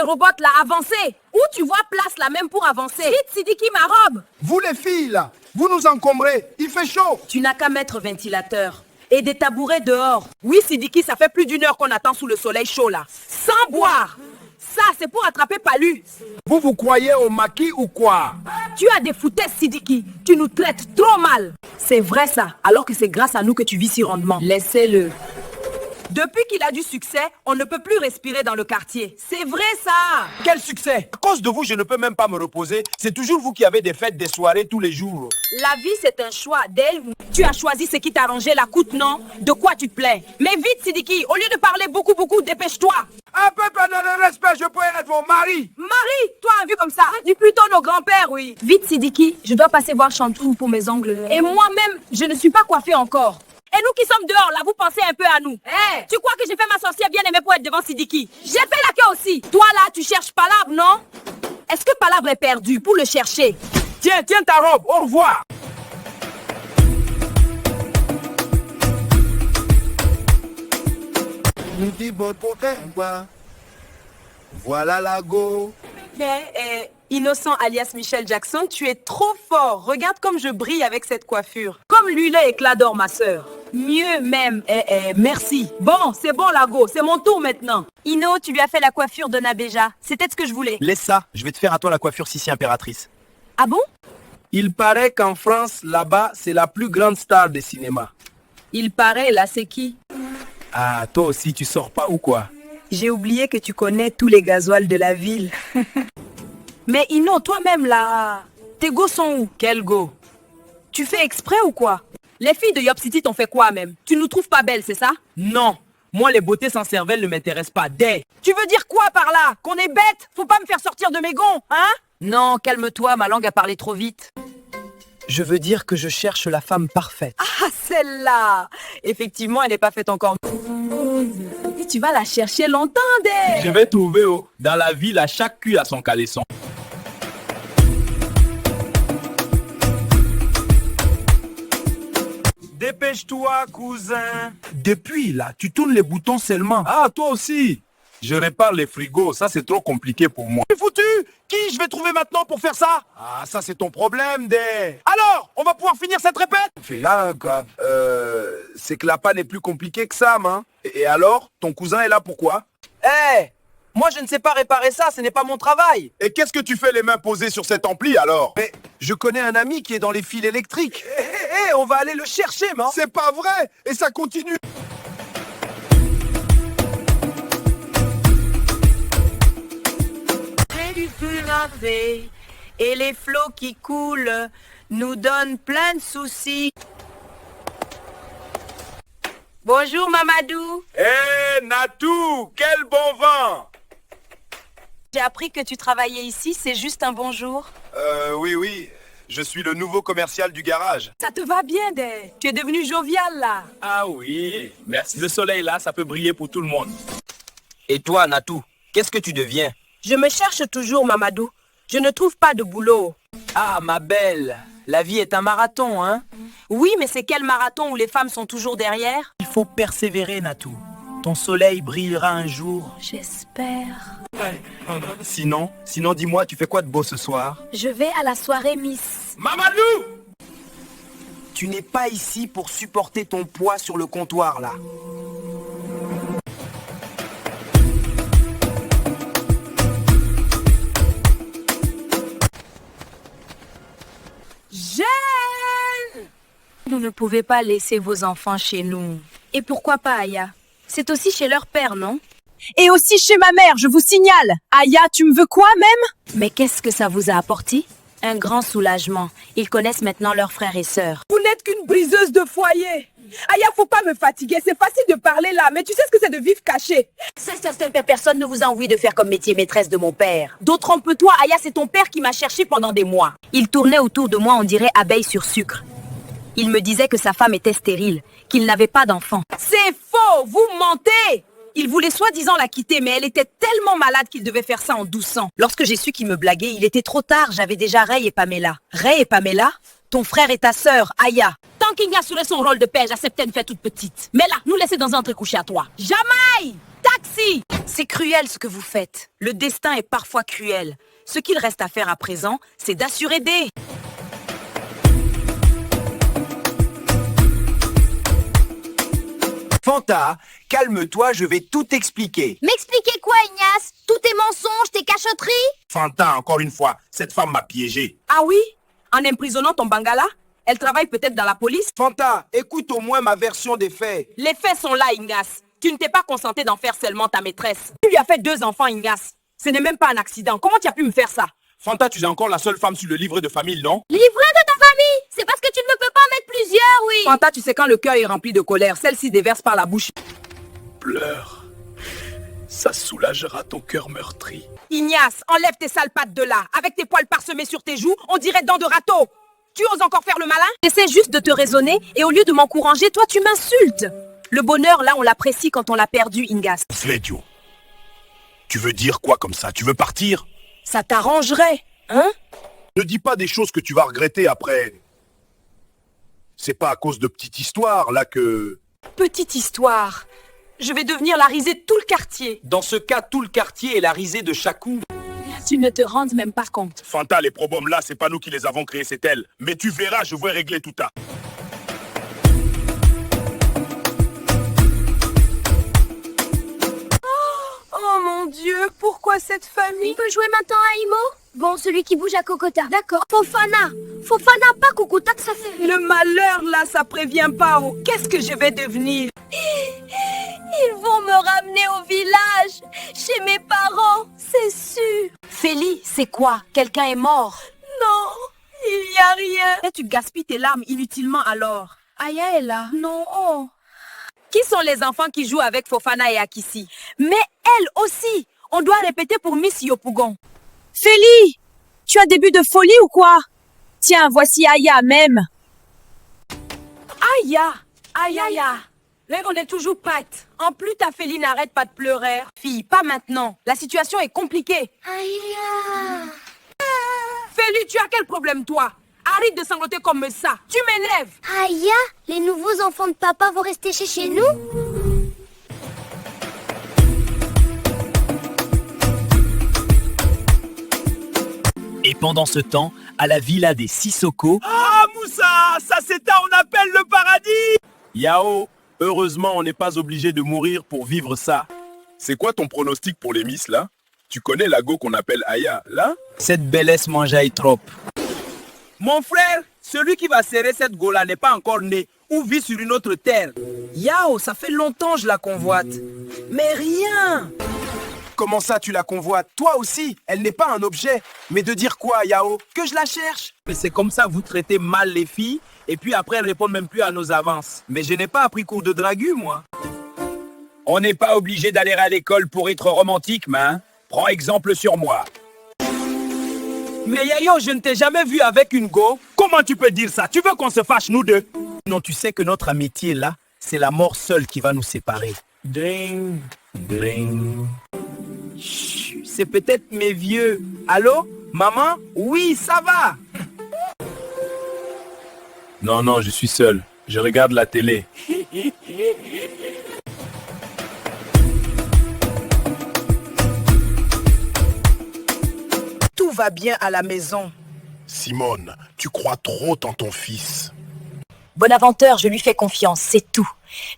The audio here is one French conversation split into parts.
robots là, avancez. Où tu vois place là même pour avancer. Vite Sidiki, ma robe. Vous les filles là, vous nous encombrez, il fait chaud. Tu n'as qu'à mettre ventilateur. Et des tabourets dehors. Oui Sidiki, ça fait plus d'1 heure qu'on attend sous le soleil chaud là. Sans boire. Ça, c'est pour attraper Palu. Vous croyez au maquis ou quoi? Tu as des foutaises, Sidiki. Tu nous traites trop mal. C'est vrai ça, alors que c'est grâce à nous que tu vis si rondement. Laissez-le. Depuis qu'il a du succès, on ne peut plus respirer dans le quartier. C'est vrai ça. Quel succès! À cause de vous, je ne peux même pas me reposer. C'est toujours vous qui avez des fêtes, des soirées tous les jours. La vie, c'est un choix. Dale, tu as choisi ce qui t'arrangeait la coûte, non? De quoi tu te plains? Mais vite, Sidiki, au lieu de parler beaucoup, dépêche-toi. Un peu de respect, je peux être mon mari. Marie, toi, un vu comme ça, dis plutôt nos grands-pères, oui. Vite, Sidiki, je dois passer voir Chantou pour mes ongles. Et moi-même, je ne suis pas coiffée encore. Et nous qui sommes dehors, là, vous pensez un peu à nous. Hey, tu crois que j'ai fait ma sorcière bien aimée pour être devant Sidiki? J'ai fait la queue aussi. Toi, là, tu cherches Palabre, non? Est-ce que Palabre est perdu pour le chercher? Tiens ta robe, au revoir! Nous dit bon potin, quoi. Voilà la go. Innocent alias Michel Jackson, tu es trop fort. Regarde comme je brille avec cette coiffure. Comme lui, là, éclat d'or, ma sœur. Mieux même. Merci. Bon, c'est bon, Lago. C'est mon tour maintenant. Ino, tu lui as fait la coiffure de Nabéja. C'était ce que je voulais. Laisse ça, je vais te faire à toi la coiffure Sissi impératrice. Ah bon? Il paraît qu'en France, là-bas, c'est la plus grande star de cinéma. Il paraît, là, c'est qui? Ah, toi aussi, tu sors pas ou quoi? J'ai oublié que tu connais tous les gasoils de la ville. Mais Ino, toi-même, là, tes go sont où? Quel go? Tu fais exprès ou quoi? Les filles de Yop City t'ont fait quoi même? Tu nous trouves pas belles, c'est ça? Non, moi les beautés sans cervelle ne m'intéressent pas. Tu veux dire quoi par là? Qu'on est bête? Faut pas me faire sortir de mes gonds, hein? Non, calme-toi, ma langue a parlé trop vite. Je veux dire que je cherche la femme parfaite. Ah, celle-là! Effectivement, elle n'est pas faite encore. Et tu vas la chercher longtemps, Je vais trouver, oh. Dans la ville, à chaque cul a son caleçon. Dépêche-toi, cousin. Depuis là, tu tournes les boutons seulement. Ah, toi aussi. Je répare les frigos, ça c'est trop compliqué pour moi. T'es foutu? Qui je vais trouver maintenant pour faire ça? Ah, ça c'est ton problème, Dé. Alors, on va pouvoir finir cette répète? Fais là, quoi. C'est que la panne est plus compliquée que ça, man. Et alors, ton cousin est là pourquoi? Moi je ne sais pas réparer ça, ce n'est pas mon travail. Et qu'est-ce que tu fais les mains posées sur cet ampli alors? Mais je connais un ami qui est dans les fils électriques. On va aller le chercher, man. C'est pas vrai. Et ça continue. Et les flots qui coulent nous donnent plein de soucis. Bonjour Mamadou. Natou, quel bon vent. J'ai appris que tu travaillais ici, c'est juste un bonjour. Oui. Je suis le nouveau commercial du garage. Ça te va bien, Dé. Tu es devenu jovial là. Ah oui, merci. Le soleil là, ça peut briller pour tout le monde. Et toi, Natou, qu'est-ce que tu deviens? Je me cherche toujours, Mamadou. Je ne trouve pas de boulot. Ah, ma belle, la vie est un marathon, hein? Oui, mais c'est quel marathon où les femmes sont toujours derrière? Il faut persévérer, Natou. Ton soleil brillera un jour. J'espère. Sinon, dis-moi, tu fais quoi de beau ce soir? Je vais à la soirée Miss. Mamadou! Tu n'es pas ici pour supporter ton poids sur le comptoir, là. Jeanne! Vous ne pouvez pas laisser vos enfants chez nous. Et pourquoi pas Aya? C'est aussi chez leur père, non? Et aussi chez ma mère, je vous signale. Aya, tu me veux quoi même? Mais qu'est-ce que ça vous a apporté? Un grand soulagement. Ils connaissent maintenant leurs frères et sœurs. Vous n'êtes qu'une briseuse de foyer. Aya, faut pas me fatiguer. C'est facile de parler là, mais tu sais ce que c'est de vivre caché. Certaines personnes ne vous a envie de faire comme métier maîtresse de mon père. Trompe-toi, Aya, c'est ton père qui m'a cherché pendant des mois. Il tournait autour de moi, on dirait abeille sur sucre. Il me disait que sa femme était stérile, qu'il n'avait pas d'enfant. C'est faux, vous mentez! Il voulait soi-disant la quitter, mais elle était tellement malade qu'il devait faire ça en doucant. Lorsque j'ai su qu'il me blaguait, il était trop tard, j'avais déjà Ray et Pamela. Ray et Pamela? Ton frère et ta sœur, Aya. Tant qu'il assurait son rôle de père, j'acceptais une fête toute petite. Mais là, nous laisser dans un entrecouché à toi. Jamais! Taxi! C'est cruel ce que vous faites. Le destin est parfois cruel. Ce qu'il reste à faire à présent, c'est d'assurer des... Fanta, calme-toi, je vais tout expliquer. M'expliquer quoi, Ignace? Tous tes mensonges, tes cachotteries? Fanta, encore une fois, cette femme m'a piégé. Ah oui? En emprisonnant ton bangala? Elle travaille peut-être dans la police? Fanta, écoute au moins ma version des faits. Les faits sont là, Ignace. Tu ne t'es pas consenté d'en faire seulement ta maîtresse. Tu lui as fait 2 enfants, Ignace. Ce n'est même pas un accident. Comment tu as pu me faire ça? Fanta, tu es encore la seule femme sur le livret de famille, non? Livret de ta famille? C'est parce que tu ne peux pas en mettre plusieurs, oui. Fanta, tu sais quand le cœur est rempli de colère, celle-ci déverse par la bouche. Pleure. Ça soulagera ton cœur meurtri. Ignace, enlève tes sales pattes de là. Avec tes poils parsemés sur tes joues, on dirait dents de râteau. Tu oses encore faire le malin? J'essaie juste de te raisonner et au lieu de m'encourager, toi tu m'insultes. Le bonheur, là, on l'apprécie quand on l'a perdu, Ingas. Sledio, tu veux dire quoi comme ça? Tu veux partir? Ça t'arrangerait, hein? Ne dis pas des choses que tu vas regretter après. C'est pas à cause de petites histoires, là, que... Petite histoire. Je vais devenir la risée de tout le quartier. Dans ce cas, tout le quartier est la risée de Chakou. Tu ne te rends même pas compte. Fanta, les problèmes là, c'est pas nous qui les avons créés, c'est elle. Mais tu verras, je vais régler tout ça. Oh mon Dieu, pourquoi cette famille? On peut jouer maintenant à Imo? Bon, celui qui bouge à Cocota. D'accord. Fofana. Fofana, pas Cocota, que ça fait... Le malheur là, ça prévient pas. Oh, qu'est-ce que je vais devenir? Ils vont me ramener au village, chez mes parents, c'est sûr. Félie, c'est quoi? Quelqu'un est mort? Non, il n'y a rien. Et tu gaspilles tes larmes inutilement alors. Aya est là. Non, oh. Qui sont les enfants qui jouent avec Fofana et Akissi? Mais elle aussi. On doit répéter pour Miss Yopougon. Félie, tu as début de folie ou quoi? Tiens, voici Aya même. Aya, Aya. Là, on est toujours prête. En plus, ta Félie n'arrête pas de pleurer. Fille, pas maintenant. La situation est compliquée. Aya. Félie, tu as quel problème, toi? Arrête de sangloter comme ça. Tu m'énerves. Aya, les nouveaux enfants de papa vont rester chez nous? Et pendant ce temps, à la villa des Sissoko... Ah, Moussa, ça c'est ça, on appelle le paradis. Yao, heureusement, on n'est pas obligé de mourir pour vivre ça. C'est quoi ton pronostic pour les Miss, là? Tu connais la go qu'on appelle Aya, là? Cette bellesse mangeaille trop. Mon frère, celui qui va serrer cette go-là n'est pas encore né ou vit sur une autre terre. Yao, ça fait longtemps que je la convoite. Mais rien. Comment ça, tu la convoites? Toi aussi, elle n'est pas un objet. Mais de dire quoi, Yao? Que je la cherche? Mais c'est comme ça, vous traitez mal les filles, et puis après elles répondent même plus à nos avances. Mais je n'ai pas appris cours de drague, moi. On n'est pas obligé d'aller à l'école pour être romantique, mais hein? Prends exemple sur moi. Mais Yayo, je ne t'ai jamais vu avec une go. Comment tu peux dire ça? Tu veux qu'on se fâche, nous deux? Non, tu sais que notre amitié, là, c'est la mort seule qui va nous séparer. Dring, dring. Chut, c'est peut-être mes vieux. Allô? Maman? Oui, ça va. Non, non, je suis seul. Je regarde la télé. Tout va bien à la maison. Simone, tu crois trop en ton fils. Bonaventure, je lui fais confiance, c'est tout.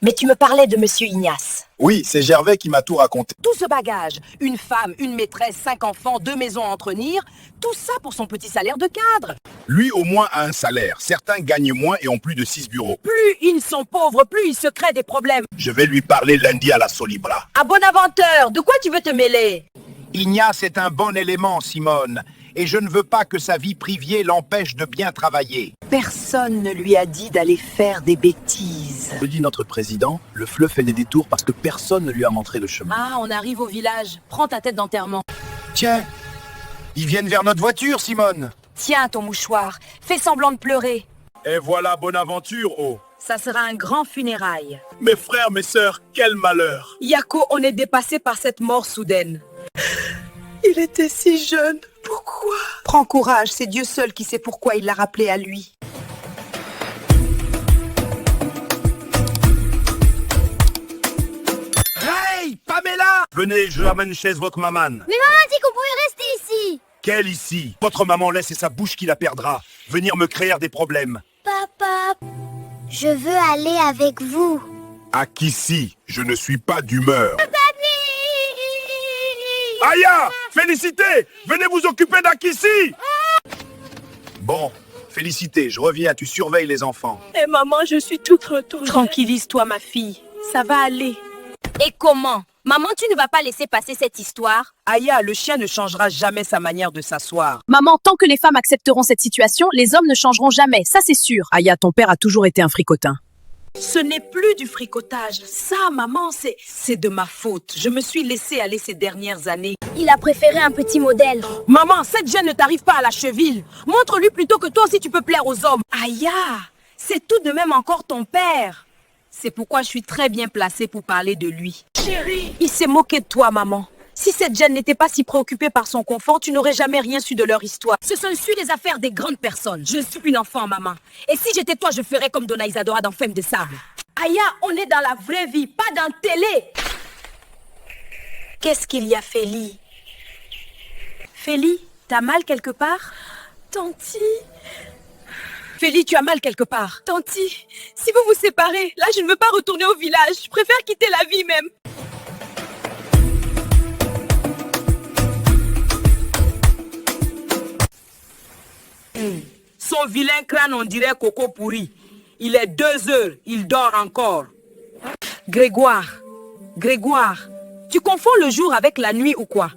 Mais tu me parlais de Monsieur Ignace. Oui, c'est Gervais qui m'a tout raconté. Tout ce bagage, une femme, une maîtresse, 5 enfants, 2 maisons à entretenir, tout ça pour son petit salaire de cadre. Lui, au moins, a un salaire. Certains gagnent moins et ont plus de 6 bureaux. Plus ils sont pauvres, plus ils se créent des problèmes. Je vais lui parler lundi à la Solibra. À Bonaventure, de quoi tu veux te mêler? Ignace est un bon élément, Simone, et je ne veux pas que sa vie privée l'empêche de bien travailler. Personne ne lui a dit d'aller faire des bêtises. Le dit notre président, le fleuve fait des détours parce que personne ne lui a montré le chemin. Ah, on arrive au village. Prends ta tête d'enterrement. Tiens, ils viennent vers notre voiture, Simone. Tiens ton mouchoir. Fais semblant de pleurer. Et voilà Bonaventure, oh. Ça sera un grand funérail. Mes frères, mes sœurs, quel malheur. Yako, on est dépassé par cette mort soudaine. Il était si jeune. Pourquoi? Prends courage, c'est Dieu seul qui sait pourquoi il l'a rappelé à lui. Hey, Pamela! Venez, je ramène chez votre maman. Mais maman dit qu'on pouvait rester ici. Quelle ici? Votre maman laisse et sa bouche qui la perdra. Venir me créer des problèmes. Papa, je veux aller avec vous. Akissi, je ne suis pas d'humeur. Aya, félicité. Venez vous occuper d'Akissi. Bon, félicité, je reviens, tu surveilles les enfants. Et maman, je suis toute retournée. Tranquillise-toi, ma fille. Ça va aller. Et comment? Maman, tu ne vas pas laisser passer cette histoire? Aya, le chien ne changera jamais sa manière de s'asseoir. Maman, tant que les femmes accepteront cette situation, les hommes ne changeront jamais, ça c'est sûr. Aya, ton père a toujours été un fricotin. Ce n'est plus du fricotage. Ça, maman, c'est de ma faute. Je me suis laissée aller ces dernières années. Il a préféré un petit modèle. Maman, cette gêne ne t'arrive pas à la cheville. Montre-lui plutôt que toi aussi tu peux plaire aux hommes. Aya, c'est tout de même encore ton père. C'est pourquoi je suis très bien placée pour parler de lui. Chérie, il s'est moqué de toi, maman. Si cette gêne n'était pas si préoccupée par son confort, tu n'aurais jamais rien su de leur histoire. Ce sont les affaires des grandes personnes. Je suis une enfant, maman. Et si j'étais toi, je ferais comme Donna Isadora dans Femme de Sable. Aya, on est dans la vraie vie, pas dans la télé. Qu'est-ce qu'il y a, Félie? Félie, t'as mal quelque part? Tanti, Félie, tu as mal quelque part. Tanti, si vous vous séparez, là je ne veux pas retourner au village. Je préfère quitter la vie même. Son vilain crâne, on dirait coco pourri. Il est 2 heures, il dort encore. Grégoire, tu confonds le jour avec la nuit ou quoi?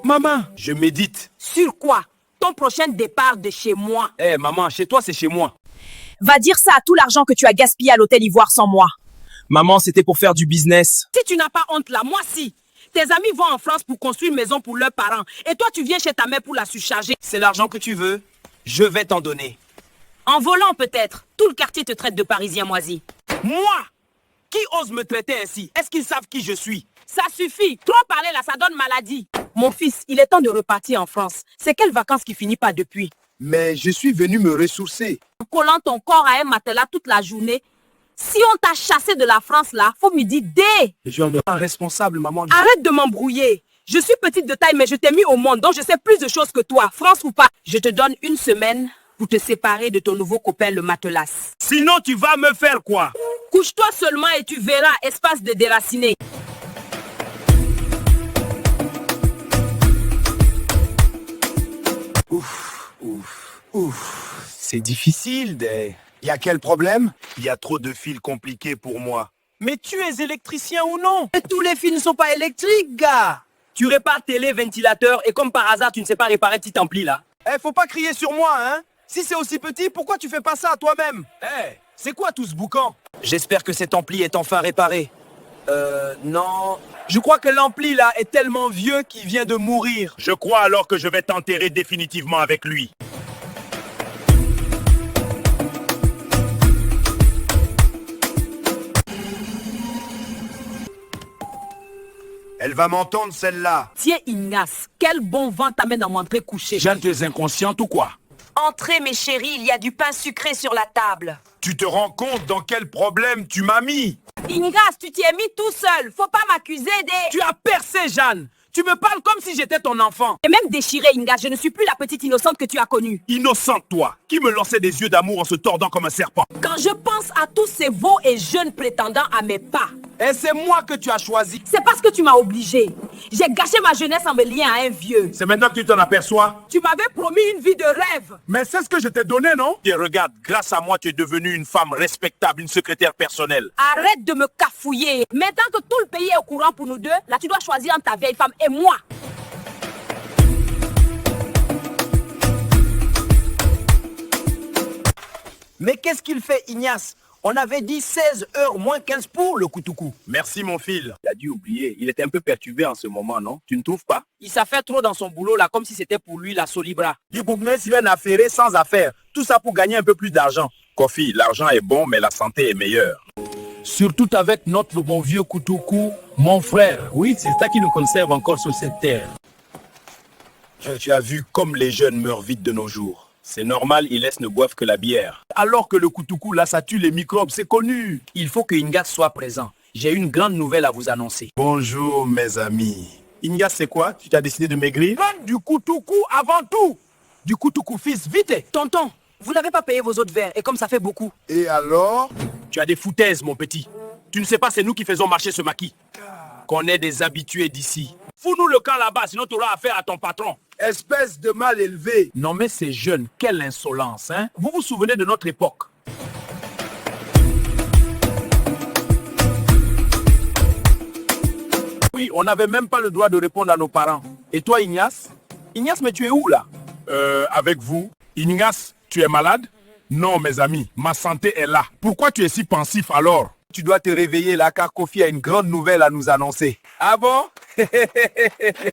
Maman, je médite. Sur quoi? Ton prochain départ de chez moi. Eh maman, chez toi c'est chez moi. Va dire ça à tout l'argent que tu as gaspillé à l'hôtel Ivoire sans moi. Maman, c'était pour faire du business. Si tu n'as pas honte là, moi si. Tes amis vont en France pour construire une maison pour leurs parents. Et toi, tu viens chez ta mère pour la surcharger. C'est l'argent que tu veux, je vais t'en donner. En volant peut-être. Tout le quartier te traite de Parisien moisi. Moi? Qui ose me traiter ainsi? Est-ce qu'ils savent qui je suis? Ça suffit. Trop parler là, ça donne maladie. Mon fils, il est temps de repartir en France. C'est quelles vacances qui finit pas depuis? Mais je suis venu me ressourcer. En collant ton corps à un matelas toute la journée. Si on t'a chassé de la France là, faut me dire dé. Je suis un responsable, maman. Arrête de m'embrouiller. Je suis petite de taille, mais je t'ai mis au monde, donc je sais plus de choses que toi, France ou pas. Je te donne 1 semaine pour te séparer de ton nouveau copain, le matelas. Sinon, tu vas me faire quoi? Couche-toi seulement et tu verras, espace de déraciné. C'est difficile, Y a quel problème? Il y a trop de fils compliqués pour moi. Mais tu es électricien ou non? Et tous les fils ne sont pas électriques, gars. Tu répares télé, ventilateur et comme par hasard, tu ne sais pas réparer petit ampli là. Eh, faut pas crier sur moi, hein? Si c'est aussi petit, pourquoi tu fais pas ça à toi-même? Eh, c'est quoi tout ce boucan? J'espère que cet ampli est enfin réparé. Non. Je crois que l'ampli là est tellement vieux qu'il vient de mourir. Je crois alors que je vais t'enterrer définitivement avec lui. Elle va m'entendre celle-là. Tiens, Ignace, quel bon vent t'amène à m'entrer coucher. Jeanne, tu es inconsciente ou quoi? Entrez, mes chéris, il y a du pain sucré sur la table. Tu te rends compte dans quel problème tu m'as mis? Ignace, tu t'y es mis tout seul. Faut pas m'accuser des... Tu as percé, Jeanne. Tu me parles comme si j'étais ton enfant. Et même déchiré, Ignace, je ne suis plus la petite innocente que tu as connue. Innocente, toi, qui me lançait des yeux d'amour en se tordant comme un serpent. Quand je pense à tous ces veaux et jeunes prétendants à mes pas, Et c'est moi que tu as choisi. c'est parce que tu m'as obligé. J'ai gâché ma jeunesse en me liant à un vieux. C'est maintenant que tu t'en aperçois? Tu m'avais promis une vie de rêve. Mais c'est ce que je t'ai donné, non? Et regarde, grâce à moi, tu es devenue une femme respectable, une secrétaire personnelle. Arrête de me cafouiller. Maintenant que tout le pays est au courant pour nous deux, là tu dois choisir entre ta vieille femme et moi. Mais qu'est-ce qu'il fait, Ignace? On avait dit 16h moins 15 pour le Koutoukou. Merci, mon fils. Il a dû oublier. Il était un peu perturbé en ce moment, non? Tu ne trouves pas? Il s'affaire trop dans son boulot là, comme si c'était pour lui la Solibra. Il pouvait s'y une affaire sans affaire. Tout ça pour gagner un peu plus d'argent. Kofi, l'argent est bon, mais la santé est meilleure. Surtout avec notre bon vieux Koutoukou, mon frère. Oui, c'est ça qui nous conserve encore sur cette terre. Tu as vu comme les jeunes meurent vite de nos jours. C'est normal, ils laissent ne boivent que la bière. Alors que le Koutoukou, là, ça tue les microbes, c'est connu. Il faut que Ingat soit présent. j'ai une grande nouvelle à vous annoncer. Bonjour mes amis. Ignace, c'est quoi? Tu t'as décidé de maigrir? Prends du kutuku avant tout. Du kutuku, fils, vite. Tonton, vous n'avez pas payé vos autres verres et comme ça fait beaucoup. Et alors? Tu as des foutaises, mon petit. Tu ne sais pas, c'est nous qui faisons marcher ce maquis. Qu'on est des habitués d'ici. Fous-nous le camp là-bas, sinon tu auras affaire à ton patron. Espèce de mal élevé. Non mais ces jeunes, quelle insolence, hein? Vous vous souvenez de notre époque? Oui, on n'avait même pas le droit de répondre à nos parents. Et toi, Ignace? Ignace, mais tu es où là? Avec vous, Ignace, tu es malade? Non, mes amis, ma santé est là. Pourquoi tu es si pensif alors? Tu dois te réveiller là car Kofi a une grande nouvelle à nous annoncer. Ah bon?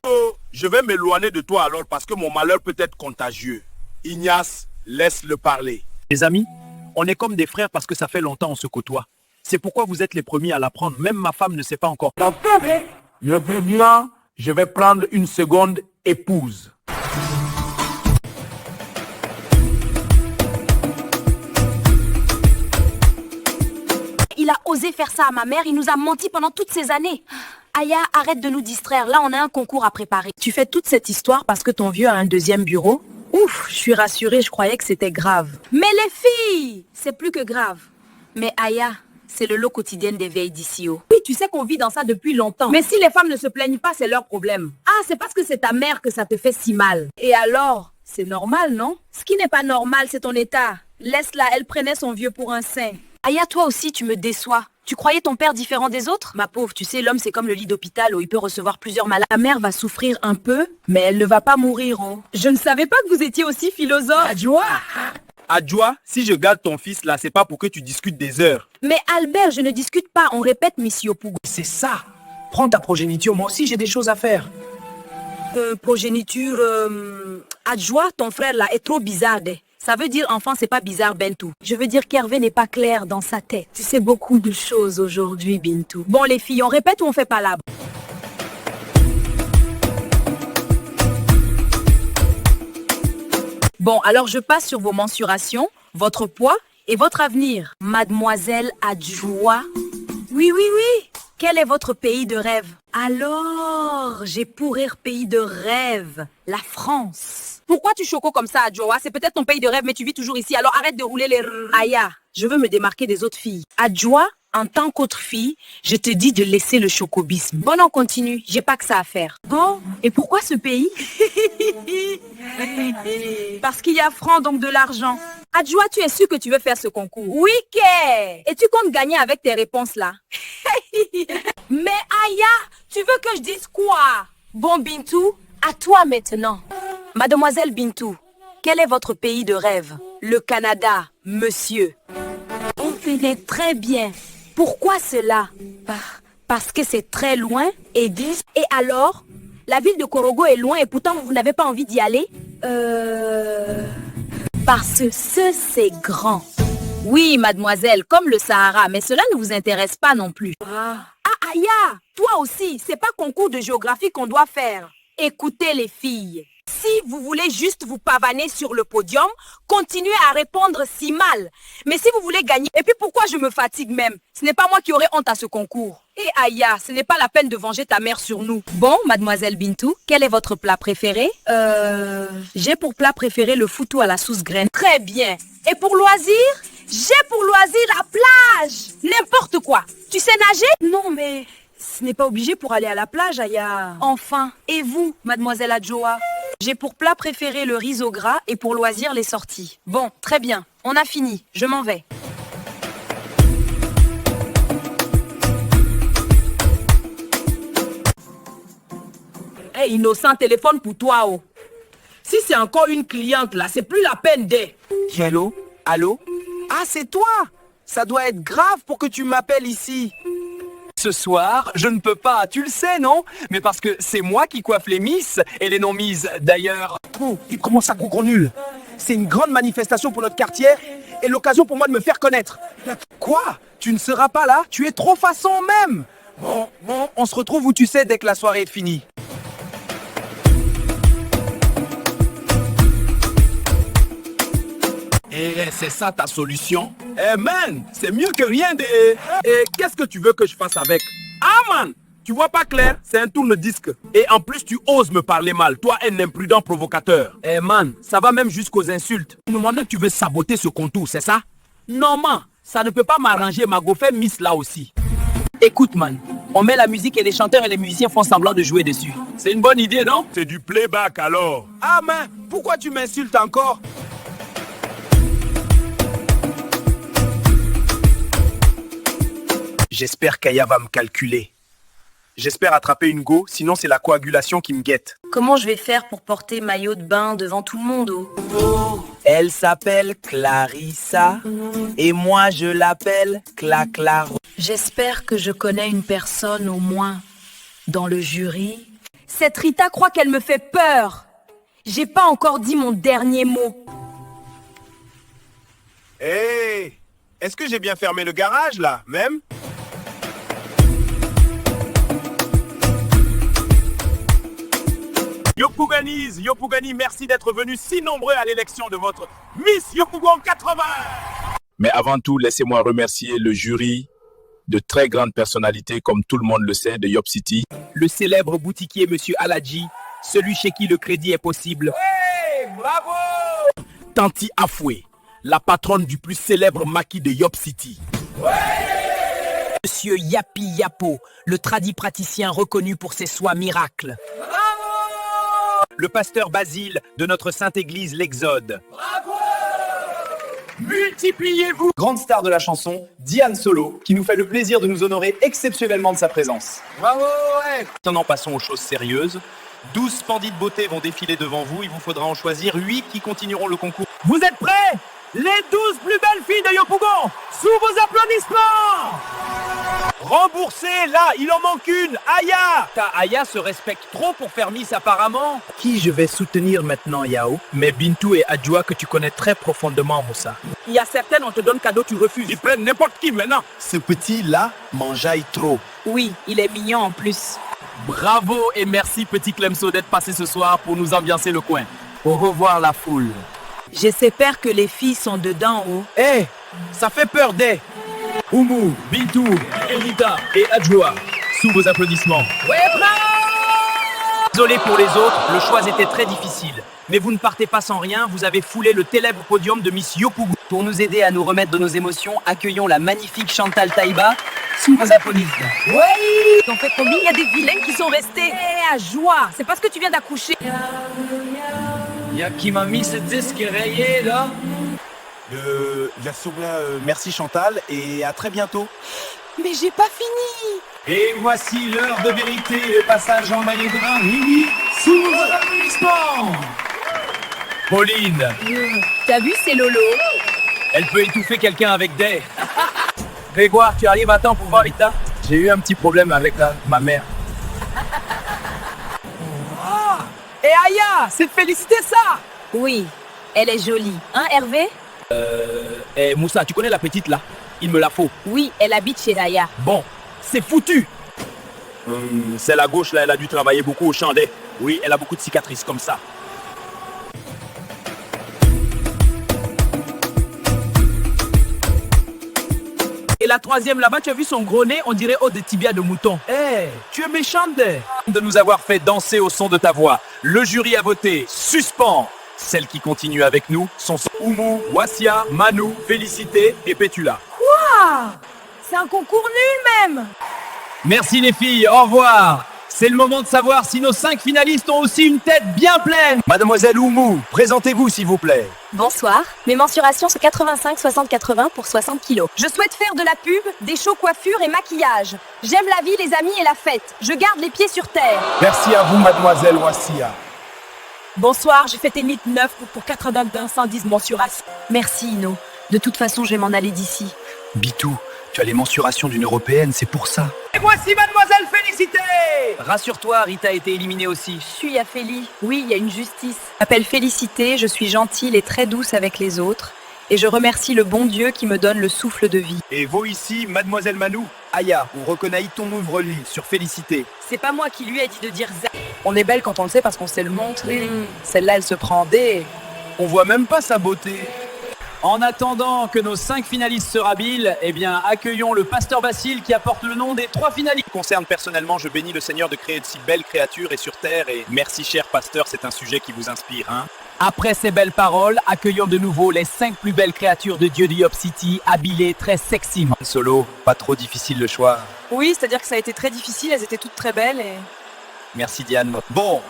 Oh, je vais m'éloigner de toi alors parce que mon malheur peut être contagieux. Ignace, laisse-le parler. Les amis, on est comme des frères parce que ça fait longtemps on se côtoie. C'est pourquoi vous êtes les premiers à l'apprendre. Même ma femme ne sait pas encore. Je veux bien, je vais prendre une seconde épouse. Il a osé faire ça à ma mère, il nous a menti pendant toutes ces années. Aya, arrête de nous distraire, là on a un concours à préparer. Tu fais toute cette histoire parce que ton vieux a un deuxième bureau? Ouf, je suis rassurée, je croyais que c'était grave. Mais les filles, c'est plus que grave. Mais Aya, c'est le lot quotidien des vieilles d'ici. Oui, tu sais qu'on vit dans ça depuis longtemps. Mais si les femmes ne se plaignent pas, c'est leur problème. Ah, c'est parce que c'est ta mère que ça te fait si mal. Et alors, c'est normal, non? Ce qui n'est pas normal, c'est ton état. Laisse-la, elle prenait son vieux pour un saint. Aya, toi aussi, tu me déçois. Tu croyais ton père différent des autres? Ma pauvre, tu sais, l'homme, c'est comme le lit d'hôpital où il peut recevoir plusieurs malades. Ta mère va souffrir un peu, mais elle ne va pas mourir, oh. Je ne savais pas que vous étiez aussi philosophe. Adjoa, si je garde ton fils là, c'est pas pour que tu discutes des heures. Mais Albert, je ne discute pas, on répète, Monsieur Pougou. C'est ça. Prends ta progéniture, moi aussi j'ai des choses à faire. Progéniture, Adjoa, ton frère là, est trop bizarre, Ça veut dire enfant, c'est pas bizarre, Bintou. Je veux dire qu'Hervé n'est pas clair dans sa tête. Tu sais beaucoup de choses aujourd'hui, Bintou. Bon, les filles, on répète ou on fait pas là? Bon, alors je passe sur vos mensurations, votre poids et votre avenir. Mademoiselle Adjoa. Oui, oui, oui. Quel est votre pays de rêve? Alors, j'ai pour rire pays de rêve, la France. Pourquoi tu choco comme ça, Adjoa? C'est peut-être ton pays de rêve, mais tu vis toujours ici, alors arrête de rouler les... Aya, je veux me démarquer des autres filles. Adjoa, en tant qu'autre fille, je te dis de laisser le chocobisme. Bon, on continue, j'ai pas que ça à faire. Bon, et pourquoi ce pays? Parce qu'il y a franc, donc de l'argent. Adjoa, tu es sûr que tu veux faire ce concours? Oui, qu'est? Et tu comptes gagner avec tes réponses là? Mais Aya, tu veux que je dise quoi? Bon, Bintou, à toi maintenant. Mademoiselle Bintou, quel est votre pays de rêve? Le Canada, monsieur. On fait très bien. Pourquoi cela? Parce que c'est très loin et dit. Et alors? La ville de Korogo est loin et pourtant vous n'avez pas envie d'y aller? Parce que c'est grand. Oui, mademoiselle, comme le Sahara, mais cela ne vous intéresse pas non plus. Ah, Aya, toi aussi, c'est pas concours de géographie qu'on doit faire. Écoutez les filles, si vous voulez juste vous pavaner sur le podium, continuez à répondre si mal. Mais si vous voulez gagner, et puis pourquoi je me fatigue même? Ce n'est pas moi qui aurai honte à ce concours. Et Aya, ce n'est pas la peine de venger ta mère sur nous. Bon, mademoiselle Bintou, quel est votre plat préféré? J'ai pour plat préféré le foutou à la sauce graine. Très bien. Et pour loisir? J'ai pour loisir la plage. N'importe quoi. Tu sais nager? Non, mais ce n'est pas obligé pour aller à la plage, Aya. Enfin, et vous, mademoiselle Adjoa? J'ai pour plat préféré le riz au gras et pour loisir les sorties. Bon, très bien. On a fini. Je m'en vais. Hey, innocent, téléphone pour toi, oh. Si c'est encore une cliente là, c'est plus la peine d'aider. Allô? Allô? Ah, c'est toi? Ça doit être grave pour que tu m'appelles ici. Ce soir, je ne peux pas, tu le sais, non? Mais parce que c'est moi qui coiffe les miss et les non-miss, d'ailleurs. Oh, il commence à concours nul. C'est une grande manifestation pour notre quartier et l'occasion pour moi de me faire connaître. Quoi? Tu ne seras pas là? Tu es trop façon même. Bon, on se retrouve où tu sais dès que la soirée est finie. Et c'est ça ta solution? Eh man, c'est mieux que rien de... Et qu'est-ce que tu veux que je fasse avec? Ah man, tu vois pas clair? C'est un tourne-disque. Et en plus, tu oses me parler mal. Toi, un imprudent provocateur. Eh man, ça va même jusqu'aux insultes. Tu me demandes que tu veux saboter ce contour, c'est ça? Non man, ça ne peut pas m'arranger. Mago fait Miss là aussi. Écoute, man, on met la musique et les chanteurs et les musiciens font semblant de jouer dessus. C'est une bonne idée, non? C'est du playback alors. Ah, mais pourquoi tu m'insultes encore? J'espère qu'Aya va me calculer. J'espère attraper une go, sinon c'est la coagulation qui me guette. Comment je vais faire pour porter maillot de bain devant tout le monde? Elle s'appelle Clarissa et moi je l'appelle Claclaro. J'espère que je connais une personne au moins dans le jury. Cette Rita croit qu'elle me fait peur. J'ai pas encore dit mon dernier mot. Hé, est-ce que j'ai bien fermé le garage là, même? Yopouganies, merci d'être venus si nombreux à l'élection de votre Miss Yopougon 80. Mais avant tout, laissez-moi remercier le jury de très grandes personnalités, comme tout le monde le sait, de Yop City. Le célèbre boutiquier Monsieur Aladji, celui chez qui le crédit est possible. Hey, bravo! Tanti Afoué, la patronne du plus célèbre maquis de Yop City. Monsieur Yapi Yapo, le tradipraticien reconnu pour ses soins miracles. Le pasteur Basile de notre sainte église l'Exode. Bravo! Multipliez-vous! Grande star de la chanson, Diane Solo, qui nous fait le plaisir de nous honorer exceptionnellement de sa présence. Bravo, ouais! Maintenant passons aux choses sérieuses. 12 splendides beautés vont défiler devant vous. Il vous faudra en choisir 8 qui continueront le concours. Vous êtes prêts? Les 12 plus belles filles de Yopougon, sous vos applaudissements! Remboursez, là, il en manque une, Aya! Ta Aya se respecte trop pour faire Miss apparemment. Qui je vais soutenir maintenant, Yao? Mais Bintou et Adjoa que tu connais très profondément, Moussa. Il y a certaines, on te donne cadeau, tu refuses. Ils prennent n'importe qui maintenant. Ce petit-là m'enjaille trop. Oui, il est mignon en plus. Bravo et merci petit Clemso d'être passé ce soir pour nous ambiancer le coin. Au revoir la foule. J'espère que les filles sont dedans, oh. Eh, ça fait peur des... Oumou, Bintou, Elita et Adjoa, sous vos applaudissements. Désolé pour les autres, le choix était très difficile. Mais vous ne partez pas sans rien, vous avez foulé le célèbre podium de Miss Yopougon. Pour nous aider à nous remettre de nos émotions, accueillons la magnifique Chantal Taïba sous vos applaudissements. Oui! T'en fais combien? Il y a des vilaines qui sont restées. Eh, à joie! C'est parce que tu viens d'accoucher. Il y a qui m'a mis ce disque rayé là? Bien sûr, merci Chantal et à très bientôt. Mais j'ai pas fini! Et voici l'heure de vérité, le passage en maillot de bain, oui, sous vos applaudissements. Pauline, T'as vu, c'est Lolo? Elle peut étouffer quelqu'un avec des... Grégoire, tu arrives à temps pour voir Rita? J'ai eu un petit problème avec ma mère. Et Aya, c'est de féliciter ça! Oui, elle est jolie. Hein, Hervé? Eh, Moussa, tu connais la petite là? Il me la faut. Oui, elle habite chez Aya. Bon, c'est foutu. C'est la gauche là, elle a dû travailler beaucoup au chandet. Oui, elle a beaucoup de cicatrices comme ça. Et la troisième là-bas, tu as vu son gros nez? On dirait des tibias de mouton. Eh, tu es méchante. De nous avoir fait danser au son de ta voix. Le jury a voté suspend. Celles qui continuent avec nous sont Oumou, Wassia, Manou, Félicité et Pétula. Quoi? C'est un concours nul même! Merci les filles, au revoir. C'est le moment de savoir si nos 5 finalistes ont aussi une tête bien pleine. Mademoiselle Oumou, présentez-vous s'il vous plaît. Bonsoir, mes mensurations sont 85, 60, 80 pour 60 kilos. Je souhaite faire de la pub, des shows coiffures et maquillage. J'aime la vie, les amis et la fête. Je garde les pieds sur terre. Merci à vous, mademoiselle Wassia. Bonsoir, j'ai fait tes mythes 9 pour 82 110 mensurations. Merci, Ino. De toute façon, je vais m'en aller d'ici. Bitou, tu as les mensurations d'une européenne, c'est pour ça. Et voici mademoiselle Félicité. Rassure-toi, Rita a été éliminée aussi. Je suis à Félie. Oui, il y a une justice. Je m'appelle Félicité, je suis gentille et très douce avec les autres. Et je remercie le bon Dieu qui me donne le souffle de vie. Et vous ici, mademoiselle Manou? Aya, on reconnaît ton ouvre-lui sur Félicité. C'est pas moi qui lui ai dit de dire ça. On est belle quand on le sait parce qu'on sait le montrer. Celle-là, elle se prend des... On voit même pas sa beauté. En attendant que nos 5 finalistes se rhabillent, eh bien, accueillons le pasteur Basile qui apporte le nom des 3 finalistes. Concerne personnellement, je bénis le Seigneur de créer de si belles créatures et sur terre. Et merci, cher pasteur, c'est un sujet qui vous inspire, hein? Après ces belles paroles, accueillons de nouveau les 5 plus belles créatures de Dieu de Yop City, habillées très seximent. Solo, pas trop difficile le choix. Oui, c'est-à-dire que ça a été très difficile, elles étaient toutes très belles et... Merci, Diane. Bon,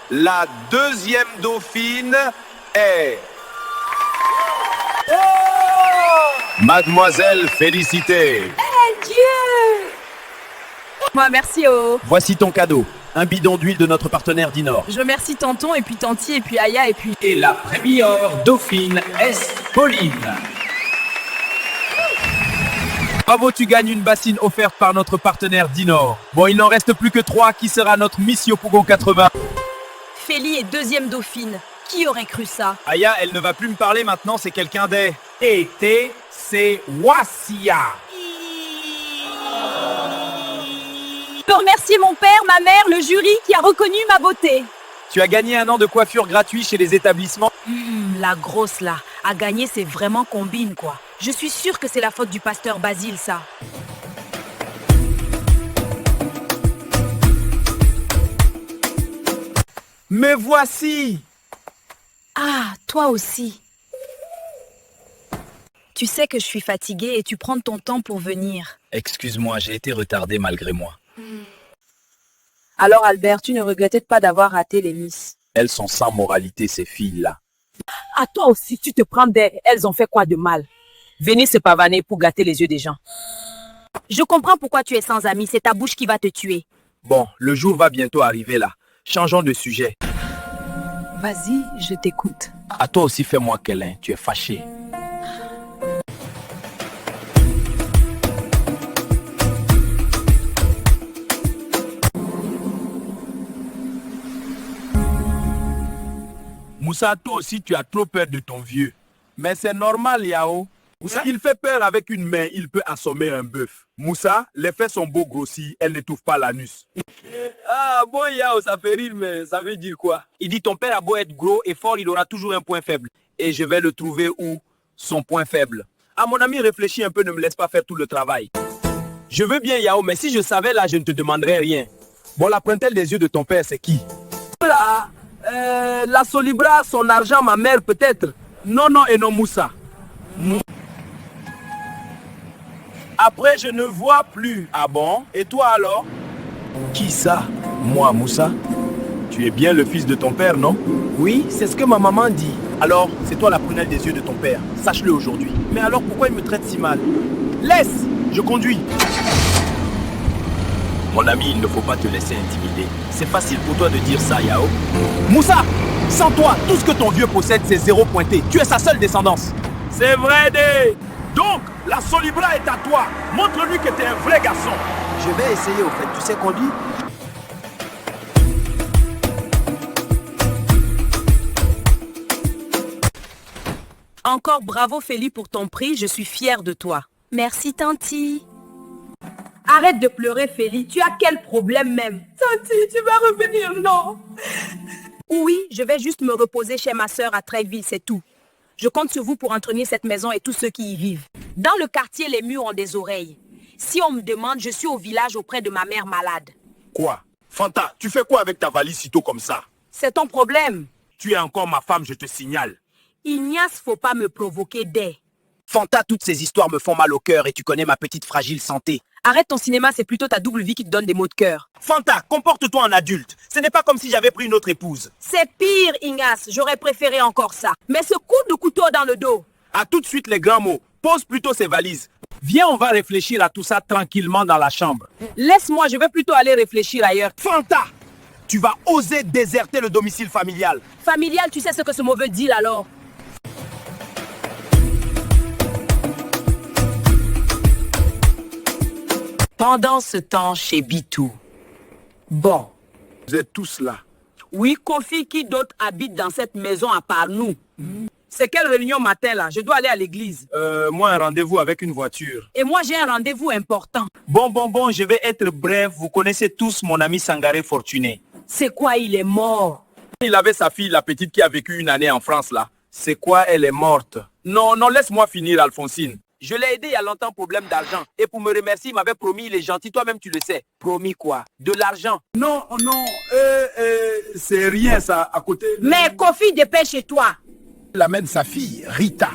la deuxième dauphine est... Mademoiselle Félicité. Moi, merci au... Voici ton cadeau. Un bidon d'huile de notre partenaire Dinor. Je remercie Tonton, et puis Tanti, et puis Aya, et puis... Et la première dauphine est Pauline. Bravo, tu gagnes une bassine offerte par notre partenaire Dinor. Bon, il n'en reste plus que 3. Qui sera notre Miss Yopougon 80? Félie est deuxième dauphine. Qui aurait cru ça? Aya, elle ne va plus me parler maintenant, c'est quelqu'un des... Et c'est Wassia. Je peux remercier mon père, ma mère, le jury qui a reconnu ma beauté. Tu as gagné un an de coiffure gratuit chez les établissements. La grosse là, à gagner c'est vraiment combine quoi. Je suis sûre que c'est la faute du pasteur Basile ça. Me voici. Ah, toi aussi. Tu sais que je suis fatiguée et tu prends ton temps pour venir. Excuse-moi, j'ai été retardé malgré moi. Alors Albert, tu ne regrettais pas d'avoir raté les Miss? Elles sont sans moralité, ces filles-là. À toi aussi, tu te prends d'elles. Elles ont fait quoi de mal? Venez se pavaner pour gâter les yeux des gens. Je comprends pourquoi tu es sans amis, c'est ta bouche qui va te tuer. Bon, le jour va bientôt arriver là. Changeons de sujet. Vas-y, je t'écoute. À toi aussi, fais-moi câlin. Tu es fâché. Moussa, toi aussi, tu as trop peur de ton vieux. Mais c'est normal, Yao. Il fait peur avec une main, il peut assommer un bœuf. Moussa, les fesses sont beaux grossis, elles n'étouffent pas l'anus. Ah bon Yao, ça fait rire, mais ça veut dire quoi? Il dit ton père a beau être gros et fort, il aura toujours un point faible. Et je vais le trouver où? Son point faible. Ah mon ami, réfléchis un peu, ne me laisse pas faire tout le travail. Je veux bien Yao, mais si je savais là, je ne te demanderais rien. Bon, la pointelle des yeux de ton père, c'est qui? La Solibra, son argent, ma mère peut-être. Non, non et non Moussa. Après, je ne vois plus. Ah bon? Et toi alors? Qui ça? Moi, Moussa. Tu es bien le fils de ton père, non? Oui, c'est ce que ma maman dit. Alors, c'est toi la prunelle des yeux de ton père. Sache-le aujourd'hui. Mais alors pourquoi il me traite si mal? Laisse! Je conduis. Mon ami, il ne faut pas te laisser intimider. C'est facile pour toi de dire ça, Yao. Moussa, sans toi, tout ce que ton vieux possède, c'est zéro pointé. Tu es sa seule descendance. C'est vrai, Dé. Donc, la Solibra est à toi. Montre-lui que tu es un vrai garçon. Je vais essayer, au fait. Tu sais conduire? Encore bravo Félie pour ton prix, je suis fière de toi. Merci Tanti. Arrête de pleurer, Félie. Tu as quel problème même? Tanti, tu vas revenir, non? Oui, je vais juste me reposer chez ma sœur à Tréville, c'est tout. Je compte sur vous pour entretenir cette maison et tous ceux qui y vivent. Dans le quartier, les murs ont des oreilles. Si on me demande, je suis au village auprès de ma mère malade. Quoi? Fanta, tu fais quoi avec ta valise sitôt comme ça? C'est ton problème. Tu es encore ma femme, je te signale. Ignace, faut pas me provoquer dès. Fanta, toutes ces histoires me font mal au cœur et tu connais ma petite fragile santé. Arrête ton cinéma, c'est plutôt ta double vie qui te donne des maux de cœur. Fanta, comporte-toi en adulte. Ce n'est pas comme si j'avais pris une autre épouse. C'est pire, Ignace. J'aurais préféré encore ça. Mais ce coup de couteau dans le dos. À tout de suite les grands mots. Pose plutôt ces valises. Viens, on va réfléchir à tout ça tranquillement dans la chambre. Laisse-moi, je vais plutôt aller réfléchir ailleurs. Fanta, tu vas oser déserter le domicile familial. Familial, tu sais ce que ce mot veut dire alors? Pendant ce temps chez Bitou. Bon. Vous êtes tous là. Oui, Kofi, qui d'autre habite dans cette maison à part nous? C'est quelle réunion matin là? Je dois aller à l'église. Moi, un rendez-vous avec une voiture. Et moi, j'ai un rendez-vous important. Bon, je vais être bref. Vous connaissez tous mon ami Sangaré Fortuné. C'est quoi, il est mort? Il avait sa fille, la petite qui a vécu une année en France là. C'est quoi, elle est morte? Non, non, laisse-moi finir, Alphonsine. Je l'ai aidé il y a longtemps, problème d'argent. Et pour me remercier, il m'avait promis, il est gentil. Toi-même, tu le sais. Promis quoi? De l'argent. Non, non, c'est rien ça, à côté. Mais Kofi, dépêche-toi. Elle amène sa fille, Rita.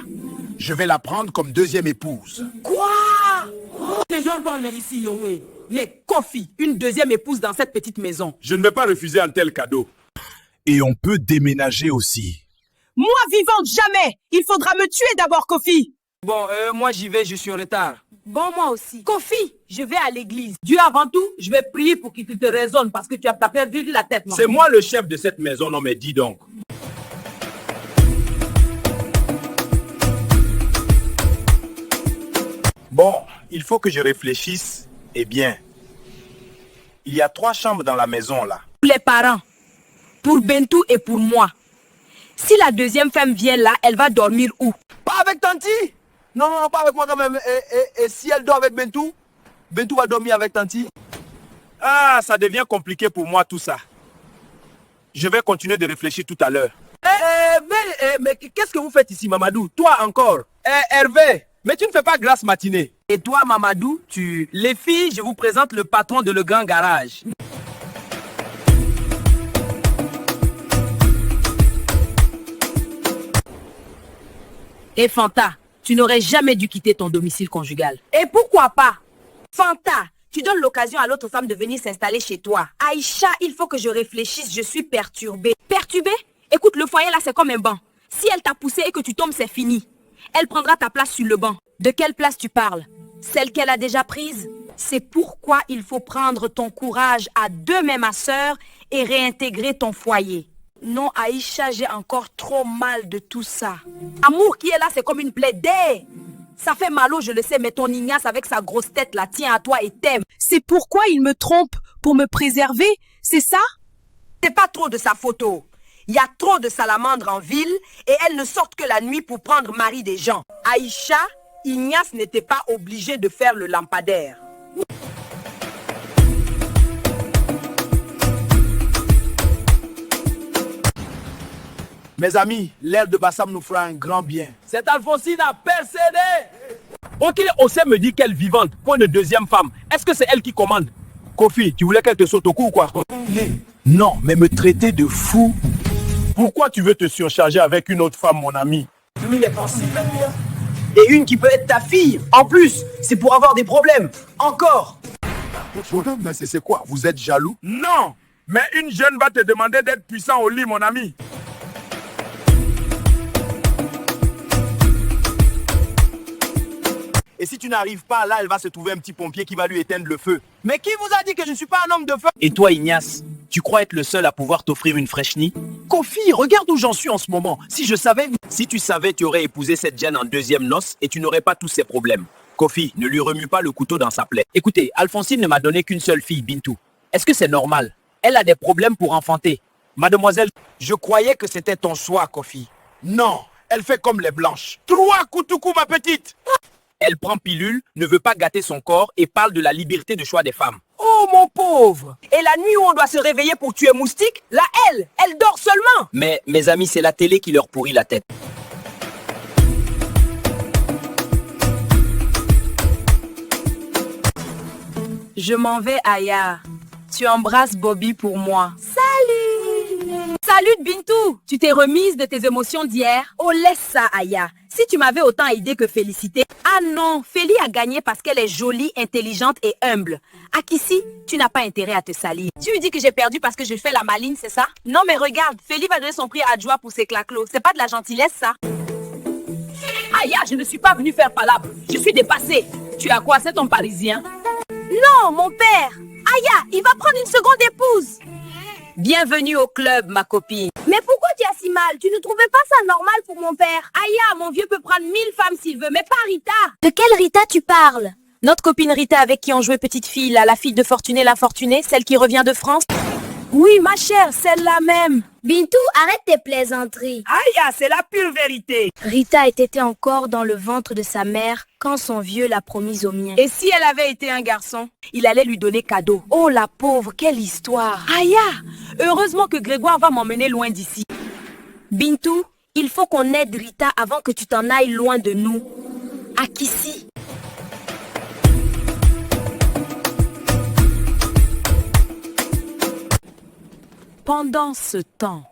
Je vais la prendre comme deuxième épouse. Quoi? Les gens vont venir ici, oui. Mais Kofi, une deuxième épouse dans cette petite maison. Je ne vais pas refuser un tel cadeau. Et on peut déménager aussi. Moi vivante, jamais. Il faudra me tuer d'abord, Kofi. Bon, moi j'y vais, je suis en retard. Bon, moi aussi. Kofi, je vais à l'église. Dieu avant tout, je vais prier pour qu'il te raisonne parce que tu as perdu la tête. C'est moi le chef de cette maison, non mais dis donc. Bon, il faut que je réfléchisse. Eh bien, il y a 3 chambres dans la maison là. Pour les parents, pour Bentou et pour moi. Si la deuxième femme vient là, elle va dormir où? Pas avec Tanti. Non, non, non, pas avec moi quand même. Et si elle dort avec Bentou, Bentou va dormir avec Tanti. Ah, ça devient compliqué pour moi tout ça. Je vais continuer de réfléchir tout à l'heure. Mais qu'est-ce que vous faites ici, Mamadou? Toi encore. Hervé, mais tu ne fais pas glace matinée. Et toi, Mamadou, tu... Les filles, je vous présente le patron de Le Grand Garage. Et Fanta, tu n'aurais jamais dû quitter ton domicile conjugal. Et pourquoi pas? Fanta, tu donnes l'occasion à l'autre femme de venir s'installer chez toi. Aïcha, il faut que je réfléchisse, je suis perturbée. Perturbée? Écoute, le foyer là, c'est comme un banc. Si elle t'a poussé et que tu tombes, c'est fini. Elle prendra ta place sur le banc. De quelle place tu parles? Celle qu'elle a déjà prise? C'est pourquoi il faut prendre ton courage à deux mains, ma sœur, et réintégrer ton foyer. Non, Aïcha, j'ai encore trop mal de tout ça. L'amour qui est là, c'est comme une plaie d'air. Ça fait mal, je le sais, mais ton Ignace avec sa grosse tête là tient à toi et t'aime. C'est pourquoi il me trompe pour me préserver, c'est ça? C'est pas trop de sa photo. Il y a trop de salamandres en ville et elles ne sortent que la nuit pour prendre mari des gens. Aïcha, Ignace n'était pas obligé de faire le lampadaire. Mes amis, l'air de Bassam nous fera un grand bien. Cette Alphonsine a percédé. Ok, Osem me dit qu'elle vivante, point de deuxième femme. Est-ce que c'est elle qui commande? Kofi, tu voulais qu'elle te saute au cou ou quoi? Non, mais me traiter de fou. Pourquoi tu veux te surcharger avec une autre femme, mon ami? Et une qui peut être ta fille. En plus, c'est pour avoir des problèmes. Encore. Mais c'est quoi? Vous êtes jaloux? Non, mais une jeune va te demander d'être puissant au lit, mon ami. Et si tu n'arrives pas, là, elle va se trouver un petit pompier qui va lui éteindre le feu. Mais qui vous a dit que je ne suis pas un homme de feu? Et toi, Ignace, tu crois être le seul à pouvoir t'offrir une fraîche nid? Kofi, regarde où j'en suis en ce moment. Si je savais... Si tu savais, tu aurais épousé cette Jeanne en deuxième noce et tu n'aurais pas tous ces problèmes. Kofi, ne lui remue pas le couteau dans sa plaie. Écoutez, Alphonsine ne m'a donné qu'une seule fille, Bintou. Est-ce que c'est normal? Elle a des problèmes pour enfanter. Mademoiselle, je croyais que c'était ton choix, Kofi. Non, elle fait comme les blanches. 3 Koutoukou, ma petite. elle prend pilule, ne veut pas gâter son corps et parle de la liberté de choix des femmes. Oh mon pauvre! Et la nuit où on doit se réveiller pour tuer moustique, là elle dort seulement! Mais mes amis, c'est la télé qui leur pourrit la tête. Je m'en vais, Aya. Tu embrasses Bobby pour moi. Salut! Salut Bintou! Tu t'es remise de tes émotions d'hier? Oh, laisse ça, Aya. Si tu m'avais autant aidé que félicité. Ah non, Félie a gagné parce qu'elle est jolie, intelligente et humble. Akissi, tu n'as pas intérêt à te salir. Tu lui dis que j'ai perdu parce que je fais la maline, c'est ça? Non mais regarde, Félie va donner son prix à Adjoa pour ses claclos. C'est pas de la gentillesse, ça? Aya, je ne suis pas venue faire palabre. Je suis dépassée. Tu as quoi, c'est ton parisien? Non, mon père. Aya, il va prendre une seconde épouse. Bienvenue au club, ma copine. Mais pourquoi tu as si mal? Tu ne trouvais pas ça normal pour mon père? Aya, mon vieux peut prendre 1000 femmes s'il veut, mais pas Rita. De quelle Rita tu parles? Notre copine Rita avec qui on jouait petite fille, là, la fille de Fortuné l'infortunée, celle qui revient de France. Oui, ma chère, celle-là même. Bintou, arrête tes plaisanteries. Aya, c'est la pure vérité. Rita était encore dans le ventre de sa mère quand son vieux l'a promise au mien. Et si elle avait été un garçon, il allait lui donner cadeau. Oh la pauvre, quelle histoire. Aya, heureusement que Grégoire va m'emmener loin d'ici. Bintou, Il faut qu'on aide Rita avant que tu t'en ailles loin de nous. Akissi. Pendant ce temps,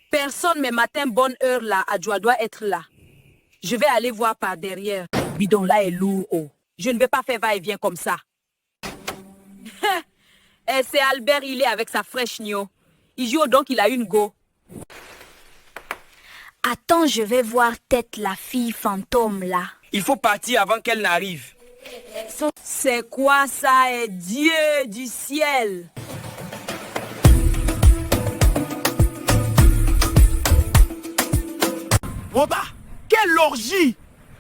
personne, mais matin, bonne heure là, Adjoa doit être là. Je vais aller voir par derrière. Bidon là est lourd. Oh. Je ne vais pas faire va-et-vient comme ça. Et c'est Albert, il est avec sa fraîche Nio. Il joue donc il a une go. Attends, je vais voir tête la fille fantôme là. Il faut partir avant qu'elle n'arrive. C'est quoi ça, est Dieu du ciel? Roba, quelle orgie!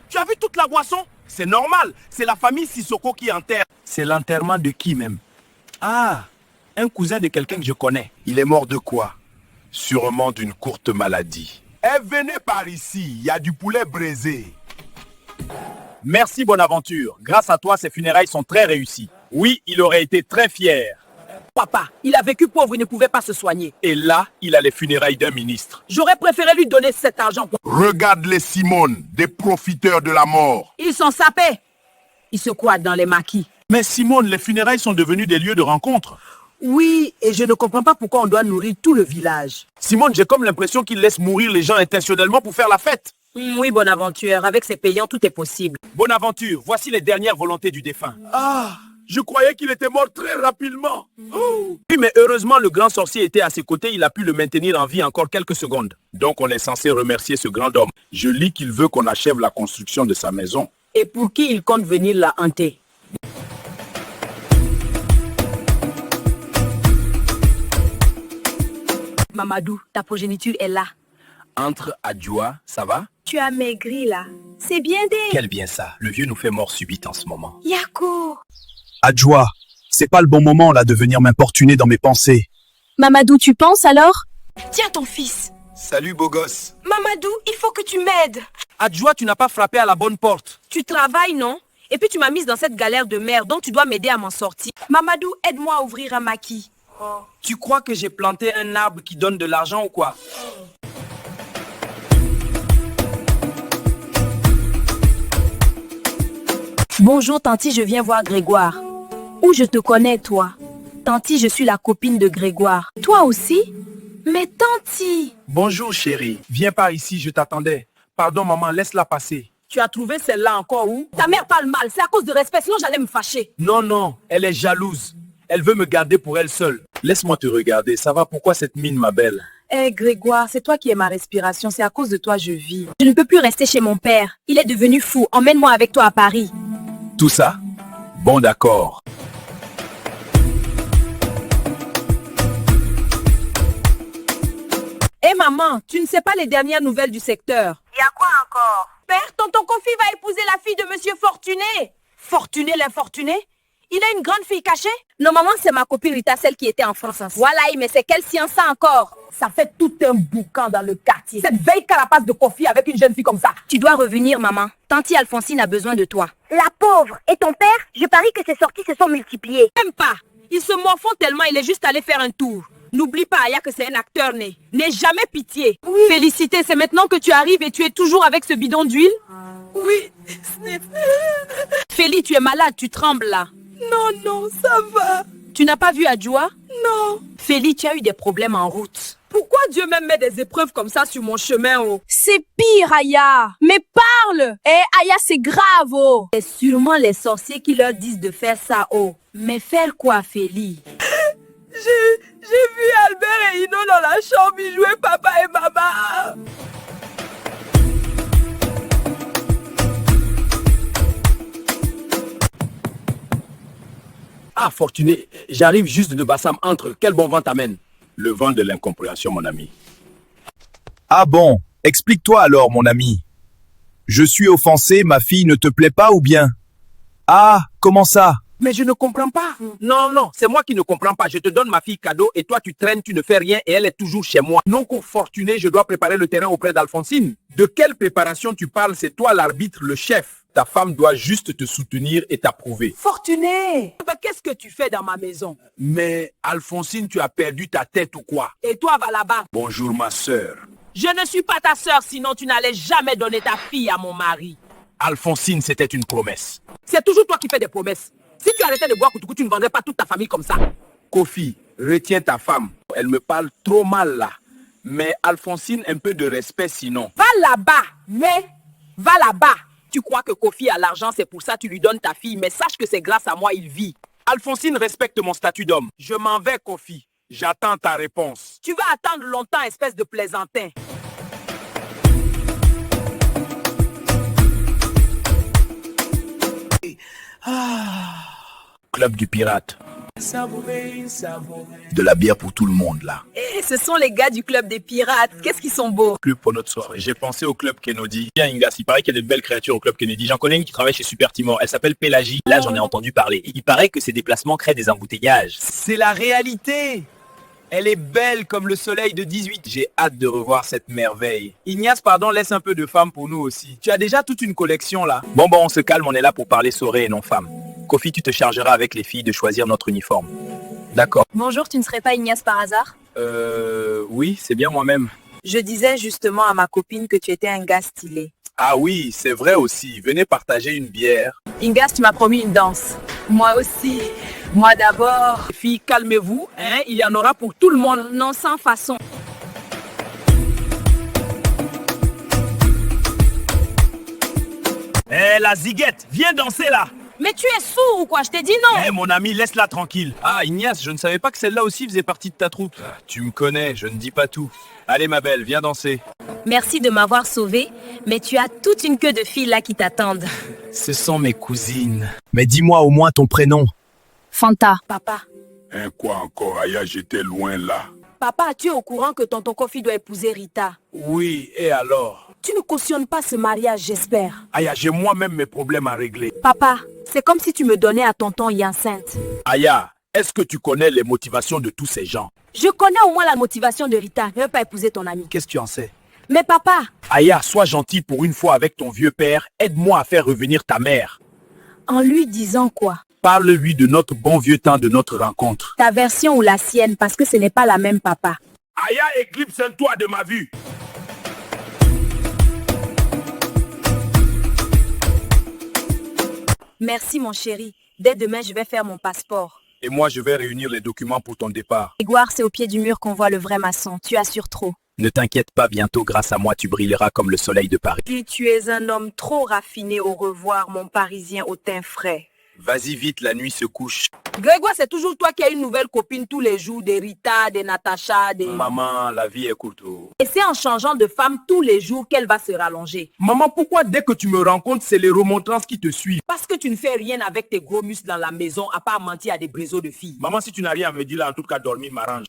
Tu as vu toute la boisson? C'est normal, c'est la famille Sissoko qui enterre. C'est l'enterrement de qui même? Ah, un cousin de quelqu'un que je connais. Il est mort de quoi? Sûrement d'une courte maladie. Eh, venez par ici, il y a du poulet braisé. Merci Bonaventure. Grâce à toi, ces funérailles sont très réussies. Oui, il aurait été très fier. Papa, il a vécu pauvre, il ne pouvait pas se soigner. Et là, il a les funérailles d'un ministre. J'aurais préféré lui donner cet argent. Regarde-les, Simone, des profiteurs de la mort. Ils sont sapés. Ils se croient dans les maquis. Mais Simone, les funérailles sont devenues des lieux de rencontre. Oui, et je ne comprends pas pourquoi on doit nourrir tout le village. Simone, j'ai comme l'impression qu'il laisse mourir les gens intentionnellement pour faire la fête. Oui, Bonaventure, avec ces payants, tout est possible. Bonaventure, voici les dernières volontés du défunt. Ah, je croyais qu'il était mort très rapidement. Oui, mais heureusement, le grand sorcier était à ses côtés, il a pu le maintenir en vie encore quelques secondes. Donc on est censé remercier ce grand homme. Je lis qu'il veut qu'on achève la construction de sa maison. Et pour qui il compte venir la hanter? Mamadou, ta progéniture est là. Entre Adjoa, ça va? Tu as maigri là. C'est bien des... Quel bien ça. Le vieux nous fait mort subite en ce moment. Yako. Adjoa, c'est pas le bon moment là de venir m'importuner dans mes pensées. Mamadou, tu penses alors? Tiens ton fils. Salut beau gosse. Mamadou, il faut que tu m'aides. Adjoa, tu n'as pas frappé à la bonne porte. Tu travailles, non? Et puis tu m'as mise dans cette galère de merde, donc tu dois m'aider à m'en sortir. Mamadou, aide-moi à ouvrir un maquis. Tu crois que j'ai planté un arbre qui donne de l'argent ou quoi? Bonjour Tanti, je viens voir Grégoire. Où je te connais toi? Tanti, je suis la copine de Grégoire. Toi aussi? Mais Tanti! Bonjour chérie. Viens par ici, je t'attendais. Pardon maman, laisse-la passer. Tu as trouvé celle-là encore où? Ta mère parle mal, c'est à cause de respect, sinon j'allais me fâcher. Non, non, elle est jalouse. Elle veut me garder pour elle seule. Laisse-moi te regarder, ça va? Pourquoi cette mine, ma belle? Eh Grégoire, c'est toi qui es ma respiration, c'est à cause de toi je vis. Je ne peux plus rester chez mon père. Il est devenu fou. Emmène-moi avec toi à Paris. Tout ça? Bon d'accord. Eh maman, tu ne sais pas les dernières nouvelles du secteur. Y a quoi encore? Père, tonton Kofi va épouser la fille de Monsieur Fortuné. Fortuné l'infortuné? Il a une grande fille cachée? Non maman, c'est ma copine Rita, celle qui était en France. Voilà, mais c'est quelle science ça encore? Ça fait tout un boucan dans le quartier. Cette veille carapace de Kofi avec une jeune fille comme ça. Tu dois revenir maman. Tanti Alphonsine a besoin de toi. La pauvre. Et ton père? Je parie que ses sorties se sont multipliées. Même pas. Ils se morfondent tellement, il est juste allé faire un tour. N'oublie pas, Aya, que c'est un acteur né. N'aie jamais pitié. Oui. Félicité, c'est maintenant que tu arrives et tu es toujours avec ce bidon d'huile? Oui. Féli, tu es malade, tu trembles là. Non, non, ça va. Tu n'as pas vu Adjoa? Non. Féli, tu as eu des problèmes en route. Pourquoi Dieu même met des épreuves comme ça sur mon chemin, oh? C'est pire, Aya. Mais parle. Eh, Aya, c'est grave, oh. C'est sûrement les sorciers qui leur disent de faire ça, oh. Mais faire quoi, Féli? J'ai vu Albert et Ino dans la chambre, ils jouaient papa et maman. Ah, Fortuné, j'arrive juste de Bassam. Entre, quel bon vent t'amène? Le vent de l'incompréhension, mon ami. Ah bon, explique-toi alors, mon ami. Je suis offensé, ma fille ne te plaît pas ou bien? Ah, comment ça? Mais je ne comprends pas. Non, non, c'est moi qui ne comprends pas. Je te donne ma fille cadeau et toi tu traînes, tu ne fais rien et elle est toujours chez moi. Non qu'au Fortuné, je dois préparer le terrain auprès d'Alphonsine. De quelle préparation tu parles? C'est toi l'arbitre, le chef. Ta femme doit juste te soutenir et t'approuver. Fortuné! Qu'est-ce que tu fais dans ma maison? Mais Alphonsine, tu as perdu ta tête ou quoi? Et toi, va là-bas. Bonjour ma sœur. Je ne suis pas ta sœur, sinon tu n'allais jamais donner ta fille à mon mari. Alphonsine, c'était une promesse. C'est toujours toi qui fais des promesses. Si tu arrêtais de boire Koutoukou, tu ne vendrais pas toute ta famille comme ça. Kofi, retiens ta femme. Elle me parle trop mal là. Mais Alphonsine, un peu de respect sinon. Va là-bas, mais va là-bas. Tu crois que Kofi a l'argent, c'est pour ça que tu lui donnes ta fille, mais sache que c'est grâce à moi il vit. Alphonsine respecte mon statut d'homme. Je m'en vais, Kofi. J'attends ta réponse. Tu vas attendre longtemps, espèce de plaisantin. Club du pirate. De la bière pour tout le monde là. Eh, ce sont les gars du club des pirates. Qu'est-ce qu'ils sont beaux. Club pour notre soirée. J'ai pensé au club Kennedy. Tiens, Ingas, il paraît qu'il y a de belles créatures au club Kennedy. J'en connais une qui travaille chez Super Timor. Elle s'appelle Pélagie. Là, j'en ai entendu parler. Il paraît que ces déplacements créent des embouteillages. C'est la réalité. Elle est belle comme le soleil de 18. J'ai hâte de revoir cette merveille. Ignace, pardon, laisse un peu de femme pour nous aussi. Tu as déjà toute une collection là. Bon, on se calme, on est là pour parler soré et non femme. Kofi, tu te chargeras avec les filles de choisir notre uniforme. D'accord. Bonjour, tu ne serais pas Ignace par hasard? Oui, c'est bien moi-même. Je disais justement à ma copine que tu étais un gars stylé. Ah oui, c'est vrai aussi. Venez partager une bière. Ingas, tu m'as promis une danse. Moi aussi. Moi d'abord. Les filles, calmez-vous. Hein? Il y en aura pour tout le monde. Non, sans façon. Eh, la ziguette, viens danser là. Mais tu es sourd ou quoi? Je t'ai dit non. Eh, mon ami, laisse-la tranquille. Ah, Ignace, je ne savais pas que celle-là aussi faisait partie de ta troupe. Tu me connais, je ne dis pas tout. Allez, ma belle, viens danser. Merci de m'avoir sauvé, mais tu as toute une queue de filles là qui t'attendent. Ce sont mes cousines. Mais dis-moi au moins ton prénom. Fanta. Papa, Hein, quoi encore, Aya, j'étais loin là. papa, tu es au courant que tonton Kofi doit épouser Rita? Oui, et alors? Tu ne cautionnes pas ce mariage, j'espère. Aya, j'ai moi-même mes problèmes à régler. Papa, c'est comme si tu me donnais à tonton Hyacinthe. Aya, est-ce que tu connais les motivations de tous ces gens? Je connais au moins la motivation de Rita. Ne veut pas épouser ton ami. Qu'est-ce que tu en sais? Mais papa, Aya, sois gentil pour une fois avec ton vieux père. Aide-moi à faire revenir ta mère. en lui disant quoi? Parle-lui de notre bon vieux temps de notre rencontre. Ta version ou la sienne, parce que ce n'est pas la même, papa. Aya, éclipse-toi de ma vue. Merci, mon chéri. Dès demain, je vais faire mon passeport. Et moi, je vais réunir les documents pour ton départ. Grégoire, c'est au pied du mur qu'on voit le vrai maçon. Tu assures trop. Ne t'inquiète pas, bientôt grâce à moi tu brilleras comme le soleil de Paris. Tu es un homme trop raffiné. Au revoir, mon Parisien au teint frais. Vas-y vite, la nuit se couche. Grégoire, c'est toujours toi qui as une nouvelle copine tous les jours, des Rita, des Natacha, des... Maman, la vie est courte. Et c'est en changeant de femme tous les jours qu'elle va se rallonger. Maman, pourquoi dès que tu me rencontres, c'est les remontrances qui te suivent? Parce que tu ne fais rien avec tes gros muscles dans la maison à part mentir à des bréseaux de filles. Maman, si tu n'as rien à me dire là, en tout cas, dormir m'arrange.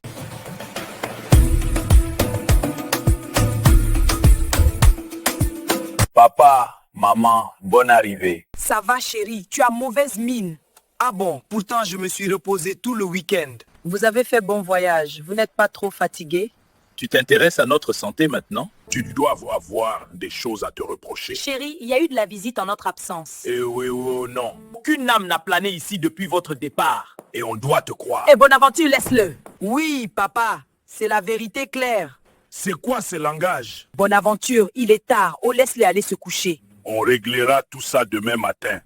Papa, maman, bonne arrivée. Ça va, chérie, tu as mauvaise mine. Ah bon, pourtant je me suis reposé tout le week-end. Vous avez fait bon voyage. Vous n'êtes pas trop fatigué? Tu t'intéresses à notre santé maintenant? Tu dois avoir des choses à te reprocher. Chérie, il y a eu de la visite en notre absence. Eh oui, oh non. Aucune âme n'a plané ici depuis votre départ. Et on doit te croire. Eh, Bonaventure, laisse-le. Oui, papa, c'est la vérité claire. C'est quoi ce langage? Bonaventure, il est tard. Oh, laisse-le aller se coucher. On réglera tout ça demain matin.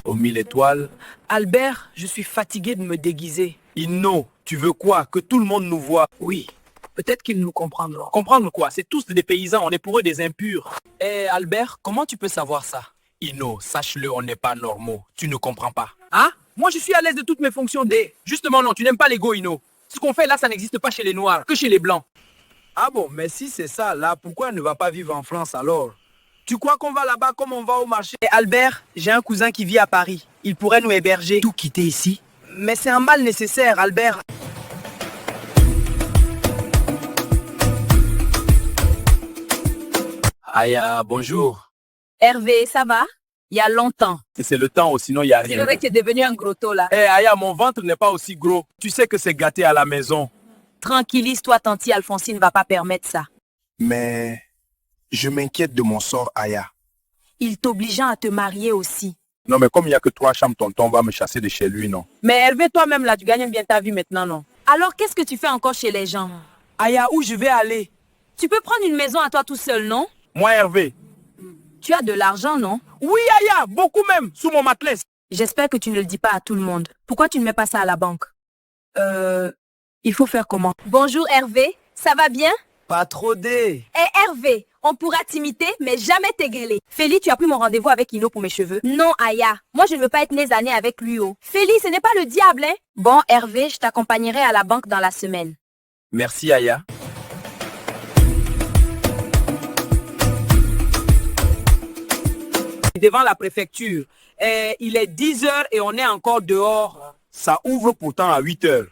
Aux 1000 étoiles. Albert, je suis fatigué de me déguiser. Inno, tu veux quoi? Que tout le monde nous voit? Oui. Peut-être qu'ils nous comprendront. Comprendre quoi? C'est tous des paysans, on est pour eux des impurs. Eh Albert, comment tu peux savoir ça? Inno, sache-le, on n'est pas normaux. Tu ne comprends pas. Hein? Moi je suis à l'aise de toutes mes fonctions D. Justement non, tu n'aimes pas l'ego, Inno. Ce qu'on fait là, ça n'existe pas chez les Noirs, que chez les Blancs. Ah bon, mais si c'est ça là, pourquoi elle ne va pas vivre en France alors? Tu crois qu'on va là-bas comme on va au marché? Eh, Albert, j'ai un cousin qui vit à Paris. Il pourrait nous héberger. Tout quitter ici? Mais c'est un mal nécessaire, Albert. Aya, bonjour. Hervé, ça va? Il y a longtemps. C'est le temps, sinon il n'y a C'est rien. vrai que tu es devenu un gros taux là. Eh Aya, mon ventre n'est pas aussi gros. Tu sais que c'est gâté à la maison. Tranquillise-toi, tanti Alphonsine ne va pas permettre ça. Mais je m'inquiète de mon sort, Aya. Il t'obligeant à te marier aussi. Non, mais comme il n'y a que 3 chambres, tonton va me chasser de chez lui, non? Mais Hervé, toi-même là, tu gagnes bien ta vie maintenant, non? Alors qu'est-ce que tu fais encore chez les gens? Aya, où je vais aller? Tu peux prendre une maison à toi tout seul, non? Moi, Hervé. Tu as de l'argent, non? Oui, Aya, beaucoup même, sous mon matelas. J'espère que tu ne le dis pas à tout le monde. Pourquoi tu ne mets pas ça à la banque? Il faut faire comment? Bonjour Hervé, ça va bien? Pas trop dé. Hervé, on pourra t'imiter, mais jamais t'égaler. Félix, tu as pris mon rendez-vous avec Ino pour mes cheveux? Non, Aya, moi je ne veux pas être nez à nez avec lui. Oh. Félix, ce n'est pas le diable, hein? Bon, Hervé, je t'accompagnerai à la banque dans la semaine. Merci, Aya. Devant la préfecture. Il est 10h et on est encore dehors. Ça ouvre pourtant à 8h.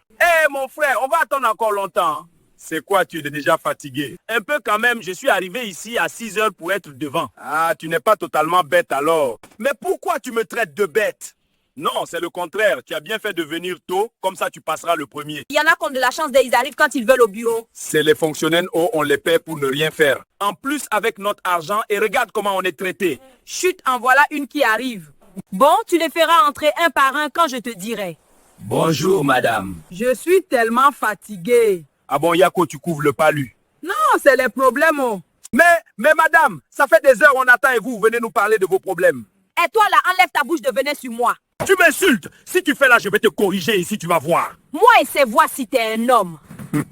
Mon frère, on va attendre encore longtemps. C'est quoi, tu es déjà fatigué? Un peu quand même, je suis arrivé ici à 6h pour être devant. Ah, tu n'es pas totalement bête alors. Mais pourquoi tu me traites de bête? Non, c'est le contraire. Tu as bien fait de venir tôt, comme ça tu passeras le premier. Il y en a qui ont de la chance dès ils arrivent quand ils veulent au bureau. C'est les fonctionnaires, on les paie pour ne rien faire. En plus avec notre argent, et regarde comment on est traité. Chut, en voilà une qui arrive. Bon, tu les feras entrer un par un quand je te dirai. Bonjour, madame. Je suis tellement fatiguée. Ah bon, Yako, tu couvres le palu. Non, c'est les problèmes. Oh. Mais madame, ça fait des heures on attend et vous venez nous parler de vos problèmes. Et toi là, enlève ta bouche de venin sur moi. Tu m'insultes. Si tu fais là, je vais te corriger ici, tu vas voir. Moi et c'est voir si t'es un homme.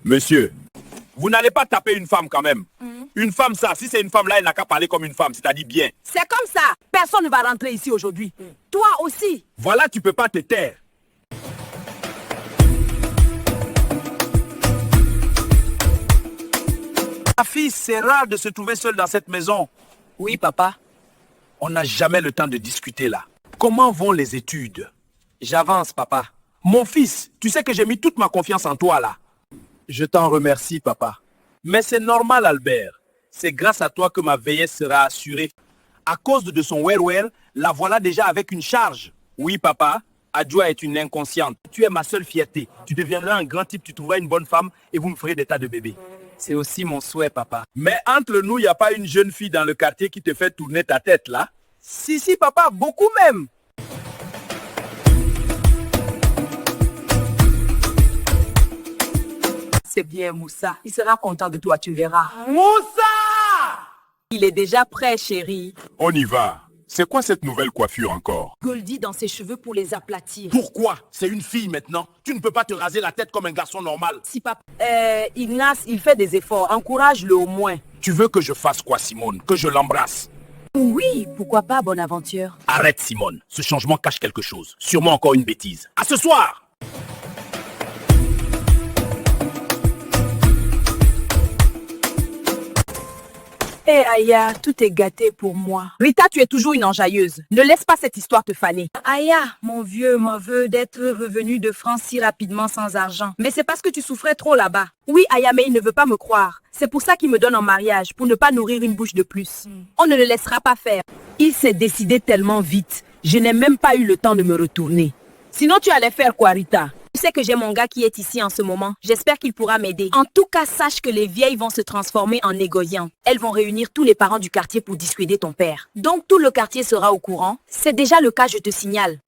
Monsieur, vous n'allez pas taper une femme quand même. Une femme, ça, si c'est une femme là, elle n'a qu'à parler comme une femme, c'est-à-dire bien. C'est comme ça. Personne ne va rentrer ici aujourd'hui. Toi aussi. Voilà, tu peux pas te taire. Ma fille, c'est rare de se trouver seule dans cette maison. Oui, papa. On n'a jamais le temps de discuter là. Comment vont les études? J'avance, papa. Mon fils, tu sais que j'ai mis toute ma confiance en toi là. Je t'en remercie, papa. Mais c'est normal, Albert. C'est grâce à toi que ma veillesse sera assurée. À cause de son well, la voilà déjà avec une charge. Oui, papa. Adjoa est une inconsciente. Tu es ma seule fierté. Tu deviendras un grand type, tu trouveras une bonne femme et vous me ferez des tas de bébés. C'est aussi mon souhait, papa. Mais entre nous, il n'y a pas une jeune fille dans le quartier qui te fait tourner ta tête, là? Si, papa, beaucoup même. C'est bien, Moussa. Il sera content de toi, tu verras. Moussa! Il est déjà prêt, chérie. On y va. C'est quoi cette nouvelle coiffure encore? Goldie dans ses cheveux pour les aplatir. Pourquoi? C'est une fille maintenant. Tu ne peux pas te raser la tête comme un garçon normal. Si, papa. Ignace, il fait des efforts. Encourage-le au moins. Tu veux que je fasse quoi, Simone? Que je l'embrasse? Oui, pourquoi pas, bonne aventure. Arrête, Simone. Ce changement cache quelque chose. Sûrement encore une bêtise. À ce soir! Aya, tout est gâté pour moi. Rita, tu es toujours une enjailleuse. Ne laisse pas cette histoire te faner. Aya, mon vieux m'en veut d'être revenu de France si rapidement sans argent. Mais c'est parce que tu souffrais trop là-bas. Oui, Aya, mais il ne veut pas me croire. C'est pour ça qu'il me donne en mariage, pour ne pas nourrir une bouche de plus. On ne le laissera pas faire. Il s'est décidé tellement vite. Je n'ai même pas eu le temps de me retourner. Sinon, tu allais faire quoi, Rita? Tu sais que j'ai mon gars qui est ici en ce moment. J'espère qu'il pourra m'aider. En tout cas, sache que les vieilles vont se transformer en négociants. Elles vont réunir tous les parents du quartier pour dissuader ton père. Donc tout le quartier sera au courant. C'est déjà le cas, je te signale.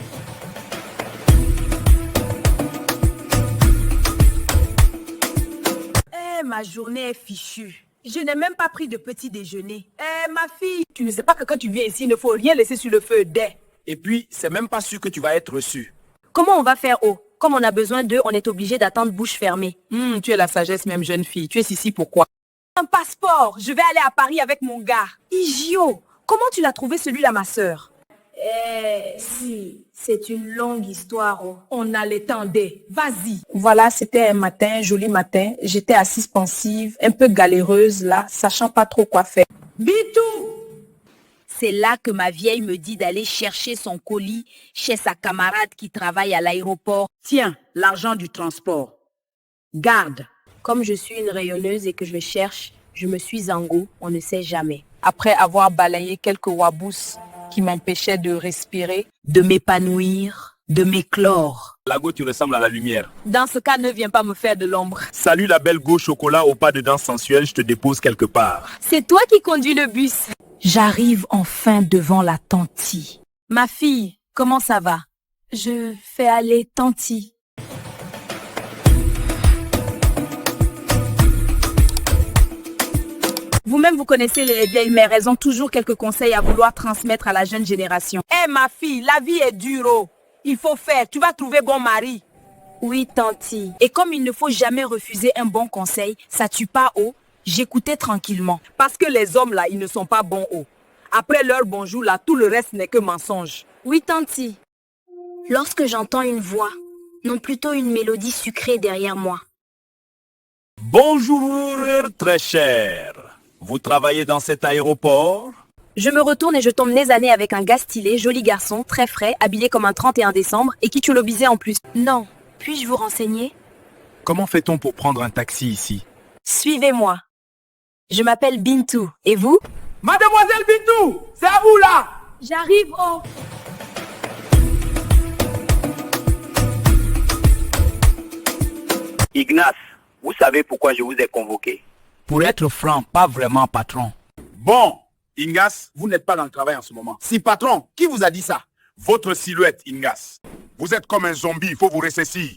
Ma journée est fichue. Je n'ai même pas pris de petit déjeuner. Ma fille, tu ne sais pas que quand tu viens ici, il ne faut rien laisser sur le feu dès. Et puis, c'est même pas sûr que tu vas être reçu. Comment on va faire, Comme on a besoin d'eux, on est obligé d'attendre bouche fermée. Tu es la sagesse même, jeune fille. Tu es ici pourquoi? Un passeport. Je vais aller à Paris avec mon gars. Idiot. Comment tu l'as trouvé celui-là, ma sœur? Si, c'est une longue histoire. On a les temps des. Vas-y. Voilà, c'était un matin, un joli matin. J'étais assise pensive, un peu galéreuse là, sachant pas trop quoi faire. Bitou! C'est là que ma vieille me dit d'aller chercher son colis chez sa camarade qui travaille à l'aéroport. Tiens, l'argent du transport. Garde. Comme je suis une rayonneuse et que je cherche, je me suis en go, on ne sait jamais. Après avoir balayé quelques wabous qui m'empêchaient de respirer, de m'épanouir, de m'éclore. La go, tu ressembles à la lumière. Dans ce cas, ne viens pas me faire de l'ombre. Salut la belle go chocolat au pas de danse sensuelle, je te dépose quelque part. C'est toi qui conduis le bus. J'arrive enfin devant la tantie. Ma fille, comment ça va? Je fais aller tantie. Vous-même, vous connaissez les vieilles mères. Elles ont toujours quelques conseils à vouloir transmettre à la jeune génération. Eh ma fille, la vie est dure. Oh. Il faut faire. Tu vas trouver bon mari. Oui, tantie. Et comme il ne faut jamais refuser un bon conseil, ça tue pas haut. J'écoutais tranquillement. Parce que les hommes là, ils ne sont pas bons haut. Après leur bonjour là, tout le reste n'est que mensonge. Oui, tantie. Lorsque j'entends une voix, non plutôt une mélodie sucrée derrière moi. Bonjour, très cher. Vous travaillez dans cet aéroport? Je me retourne et je tombe nez à nez avec un gars stylé, joli garçon, très frais, habillé comme un 31 décembre et qui tulobisait en plus. Non. Puis-je vous renseigner? Comment fait-on pour prendre un taxi ici? Suivez-moi. Je m'appelle Bintou. Et vous? Mademoiselle Bintou, c'est à vous là. J'arrive, oh. Ignace, vous savez pourquoi je vous ai convoqué? Pour être franc, pas vraiment patron. Bon, Ingas, vous n'êtes pas dans le travail en ce moment. Si patron, qui vous a dit ça? Votre silhouette, Ingas. Vous êtes comme un zombie, il faut vous récessir.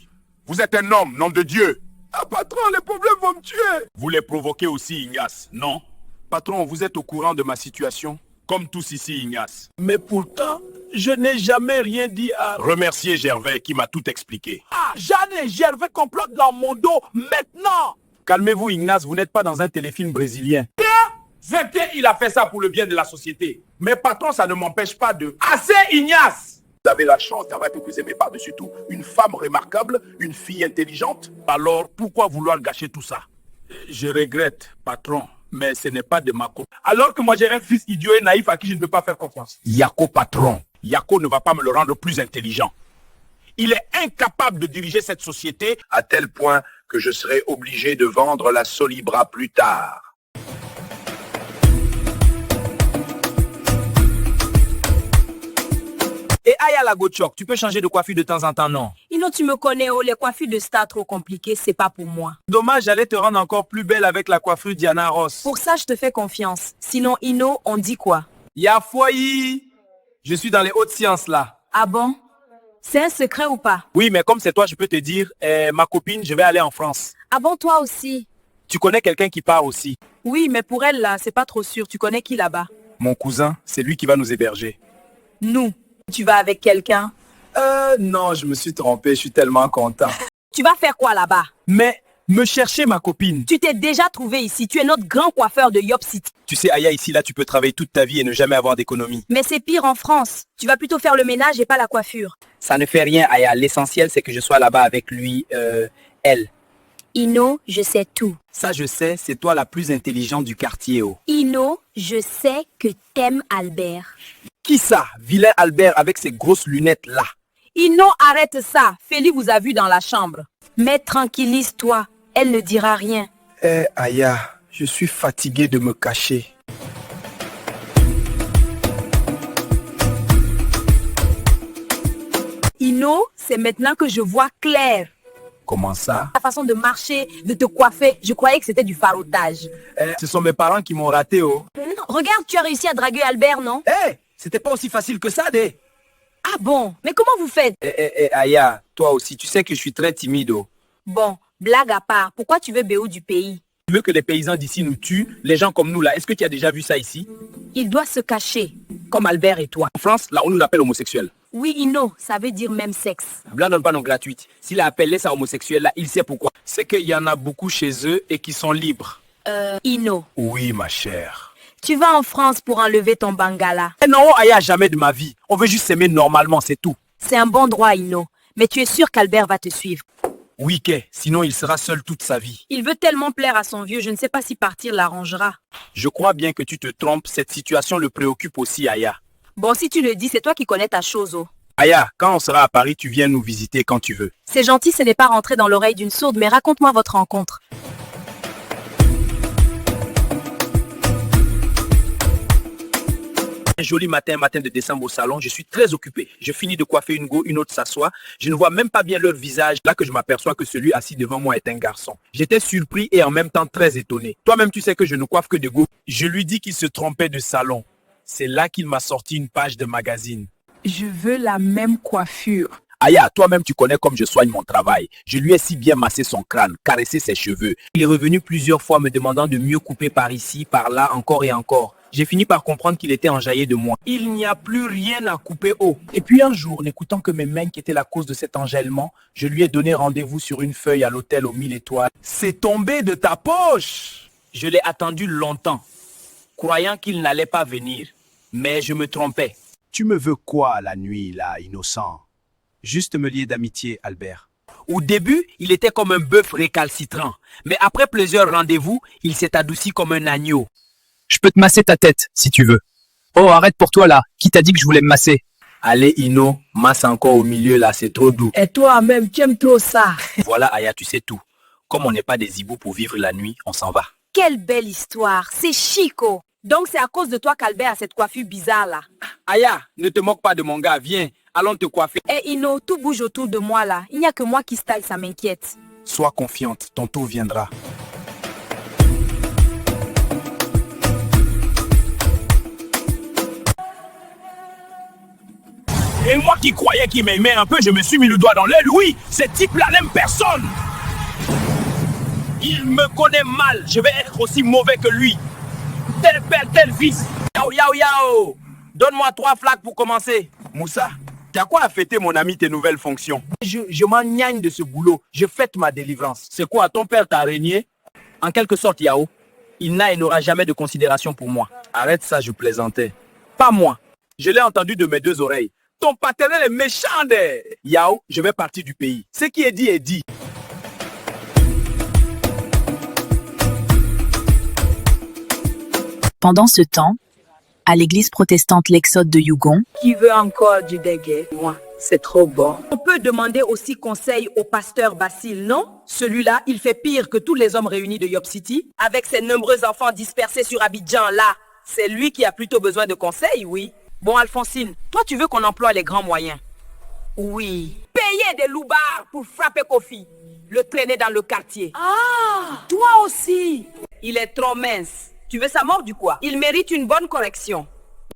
Vous êtes un homme, nom de Dieu. Ah patron, les problèmes vont me tuer. Vous les provoquez aussi, Ingas, non? Patron, vous êtes au courant de ma situation? Comme tous ici, Ignace. Mais pourtant, je n'ai jamais rien dit à... Remerciez Gervais qui m'a tout expliqué. Ah, Jeanne et Gervais complotent dans mon dos maintenant. Calmez-vous, Ignace, vous n'êtes pas dans un téléfilm brésilien. Vecté, il a fait ça pour le bien de la société. Mais patron, ça ne m'empêche pas de... Assez, Ignace! Vous avez la chance d'avoir que vous aimez par-dessus tout une femme remarquable, une fille intelligente. Alors, pourquoi vouloir gâcher tout ça? Je regrette, patron. Mais ce n'est pas de ma faute. Alors que moi j'ai un fils idiot et naïf à qui je ne peux pas faire confiance. Yako patron. Yako ne va pas me le rendre plus intelligent. Il est incapable de diriger cette société à tel point que je serai obligé de vendre la Solibra plus tard. Et Aya la Gochok, tu peux changer de coiffure de temps en temps, non? Ino, tu me connais, oh, les coiffures de star trop compliquées, c'est pas pour moi. Dommage, j'allais te rendre encore plus belle avec la coiffure Diana Ross. Pour ça, je te fais confiance. Sinon, Ino, on dit quoi? Yafoyi! Je suis dans les hautes sciences là. Ah bon? C'est un secret ou pas? Oui, mais comme c'est toi, je peux te dire, ma copine, je vais aller en France. Ah bon, toi aussi? Tu connais quelqu'un qui part aussi? Oui, mais pour elle là, c'est pas trop sûr. Tu connais qui là-bas? Mon cousin, c'est lui qui va nous héberger. Nous? Tu vas avec quelqu'un? Non, je me suis trompé, je suis tellement content. Tu vas faire quoi là-bas? Mais, me chercher ma copine. Tu t'es déjà trouvé ici, tu es notre grand coiffeur de Yop City. Tu sais, Aya, ici, là, tu peux travailler toute ta vie et ne jamais avoir d'économie. Mais c'est pire en France. Tu vas plutôt faire le ménage et pas la coiffure. Ça ne fait rien, Aya. L'essentiel, c'est que je sois là-bas avec lui, elle. Ino, je sais tout. Ça, je sais, c'est toi la plus intelligente du quartier, oh. Ino, je sais que t'aimes Albert. Qui ça? Vilain Albert avec ses grosses lunettes là. Ino, arrête ça. Feli vous a vu dans la chambre. Mais tranquillise-toi. Elle ne dira rien. Aya, je suis fatigué de me cacher. Ino, c'est maintenant que je vois clair. Comment ça? Ta façon de marcher, de te coiffer, je croyais que c'était du faroutage. Ce sont mes parents qui m'ont raté, oh. Non, regarde, tu as réussi à draguer Albert, non? C'était pas aussi facile que ça, Dé. Ah bon? Mais comment vous faites? Aya, toi aussi, tu sais que je suis très timide, oh. Bon, blague à part, pourquoi tu veux BO du pays? Tu veux que les paysans d'ici nous tuent, les gens comme nous là? Est-ce que tu as déjà vu ça ici? Il doit se cacher. Comme Albert et toi. En France, là, on nous l'appelle homosexuel. Oui, Ino, ça veut dire même sexe. Blanc donne pas non gratuite. S'il a appelé ça homosexuel là, il sait pourquoi. C'est qu'il y en a beaucoup chez eux et qui sont libres. Ino. Oui, ma chère. Tu vas en France pour enlever ton bangala. Non, Aya, jamais de ma vie. On veut juste s'aimer normalement, c'est tout. C'est un bon droit, Ino. Mais tu es sûr qu'Albert va te suivre? Oui, Kay, sinon il sera seul toute sa vie. Il veut tellement plaire à son vieux, je ne sais pas si partir l'arrangera. Je crois bien que tu te trompes, cette situation le préoccupe aussi, Aya. Bon, si tu le dis, c'est toi qui connais ta chose, oh. Aya, quand on sera à Paris, tu viens nous visiter quand tu veux. C'est gentil, ce n'est pas rentré dans l'oreille d'une sourde, mais raconte-moi votre rencontre. Un joli matin de décembre au salon, je suis très occupé. Je finis de coiffer une go, une autre s'assoit. Je ne vois même pas bien leur visage. Là que je m'aperçois que celui assis devant moi est un garçon. J'étais surpris et en même temps très étonné. Toi-même, tu sais que je ne coiffe que de go. Je lui dis qu'il se trompait de salon. C'est là qu'il m'a sorti une page de magazine. Je veux la même coiffure. Aya, toi-même tu connais comme je soigne mon travail. Je lui ai si bien massé son crâne, caressé ses cheveux. Il est revenu plusieurs fois me demandant de mieux couper par ici, par là, encore et encore. J'ai fini par comprendre qu'il était enjaillé de moi. Il n'y a plus rien à couper haut. Et puis un jour, n'écoutant que mes mains qui étaient la cause de cet engellement, je lui ai donné rendez-vous sur une feuille à l'hôtel aux 1000 étoiles. C'est tombé de ta poche. Je l'ai attendu longtemps, croyant qu'il n'allait pas venir. Mais je me trompais. Tu me veux quoi la nuit, là, innocent? Juste me lier d'amitié, Albert. Au début, il était comme un bœuf récalcitrant. Mais après plusieurs rendez-vous, il s'est adouci comme un agneau. Je peux te masser ta tête, si tu veux. Oh, arrête pour toi, là. Qui t'a dit que je voulais me masser? Allez, Ino, masse encore au milieu, là, c'est trop doux. Et toi-même, tu aimes trop ça. Voilà, Aya, tu sais tout. Comme on n'est pas des hiboux pour vivre la nuit, on s'en va. Quelle belle histoire. C'est chico. Donc c'est à cause de toi qu'Albert a cette coiffure bizarre là. Aya, ne te moque pas de mon gars, viens, allons te coiffer. Eh Ino, tout bouge autour de moi là. Il n'y a que moi qui style, ça m'inquiète. Sois confiante, ton tour viendra. Et moi qui croyais qu'il m'aimait un peu, je me suis mis le doigt dans l'aile. Oui, ce type-là n'aime personne. Il me connaît mal. Je vais être aussi mauvais que lui. Tel père, tel fils. Yao, yao, yao. Donne-moi 3 flaques pour commencer. Moussa, t'as quoi à fêter, mon ami, tes nouvelles fonctions? Je m'en gnaigne de ce boulot. Je fête ma délivrance. C'est quoi, ton père t'a régné? En quelque sorte, Yao, il n'a et n'aura jamais de considération pour moi. Arrête ça, je plaisantais. Pas moi. Je l'ai entendu de mes 2 oreilles. Ton paternel est méchant, Yao, je vais partir du pays. Ce qui est dit est dit. Pendant ce temps, à l'église protestante l'Exode de Yugon, Qui veut encore du déguet? Moi, c'est trop bon. On peut demander aussi conseil au pasteur Basile, non? Celui-là, il fait pire que tous les hommes réunis de Yop City. Avec ses nombreux enfants dispersés sur Abidjan, là, c'est lui qui a plutôt besoin de conseils, oui. Bon, Alphonsine, toi, tu veux qu'on emploie les grands moyens? Oui. Payer des loupards pour frapper Kofi, le traîner dans le quartier. Ah, toi aussi. Il est trop mince. Tu veux sa mort du quoi? Il mérite une bonne correction.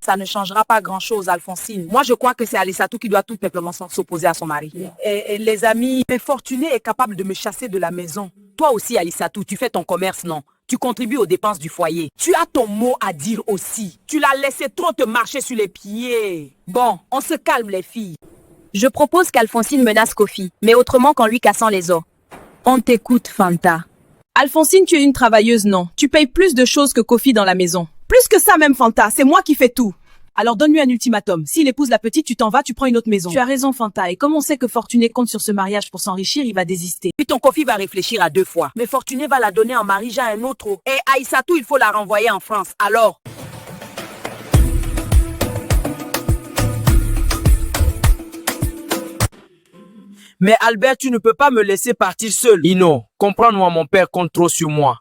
Ça ne changera pas grand-chose, Alphonsine. Moi, je crois que c'est Alissatou qui doit tout simplement s'opposer à son mari. Et les amis, mais Fortuné est capable de me chasser de la maison. Toi aussi, Alissatou, tu fais ton commerce, non? Tu contribues aux dépenses du foyer. Tu as ton mot à dire aussi. Tu l'as laissé trop te marcher sur les pieds. Bon, on se calme, les filles. Je propose qu'Alphonsine menace Kofi, mais autrement qu'en lui cassant les os. On t'écoute, Fanta. Alphonsine, tu es une travailleuse, non? Tu payes plus de choses que Kofi dans la maison. Plus que ça même, Fanta, c'est moi qui fais tout. Alors donne-lui un ultimatum. S'il épouse la petite, tu t'en vas, tu prends une autre maison. Tu as raison, Fanta, et comme on sait que Fortuné compte sur ce mariage pour s'enrichir, il va désister. Puis ton Kofi va réfléchir à 2 fois. Mais Fortuné va la donner en mariage à un autre. Et Aïssatou, il faut la renvoyer en France. Alors... Mais Albert, tu ne peux pas me laisser partir seul. Ino, comprends-moi, mon père compte trop sur moi.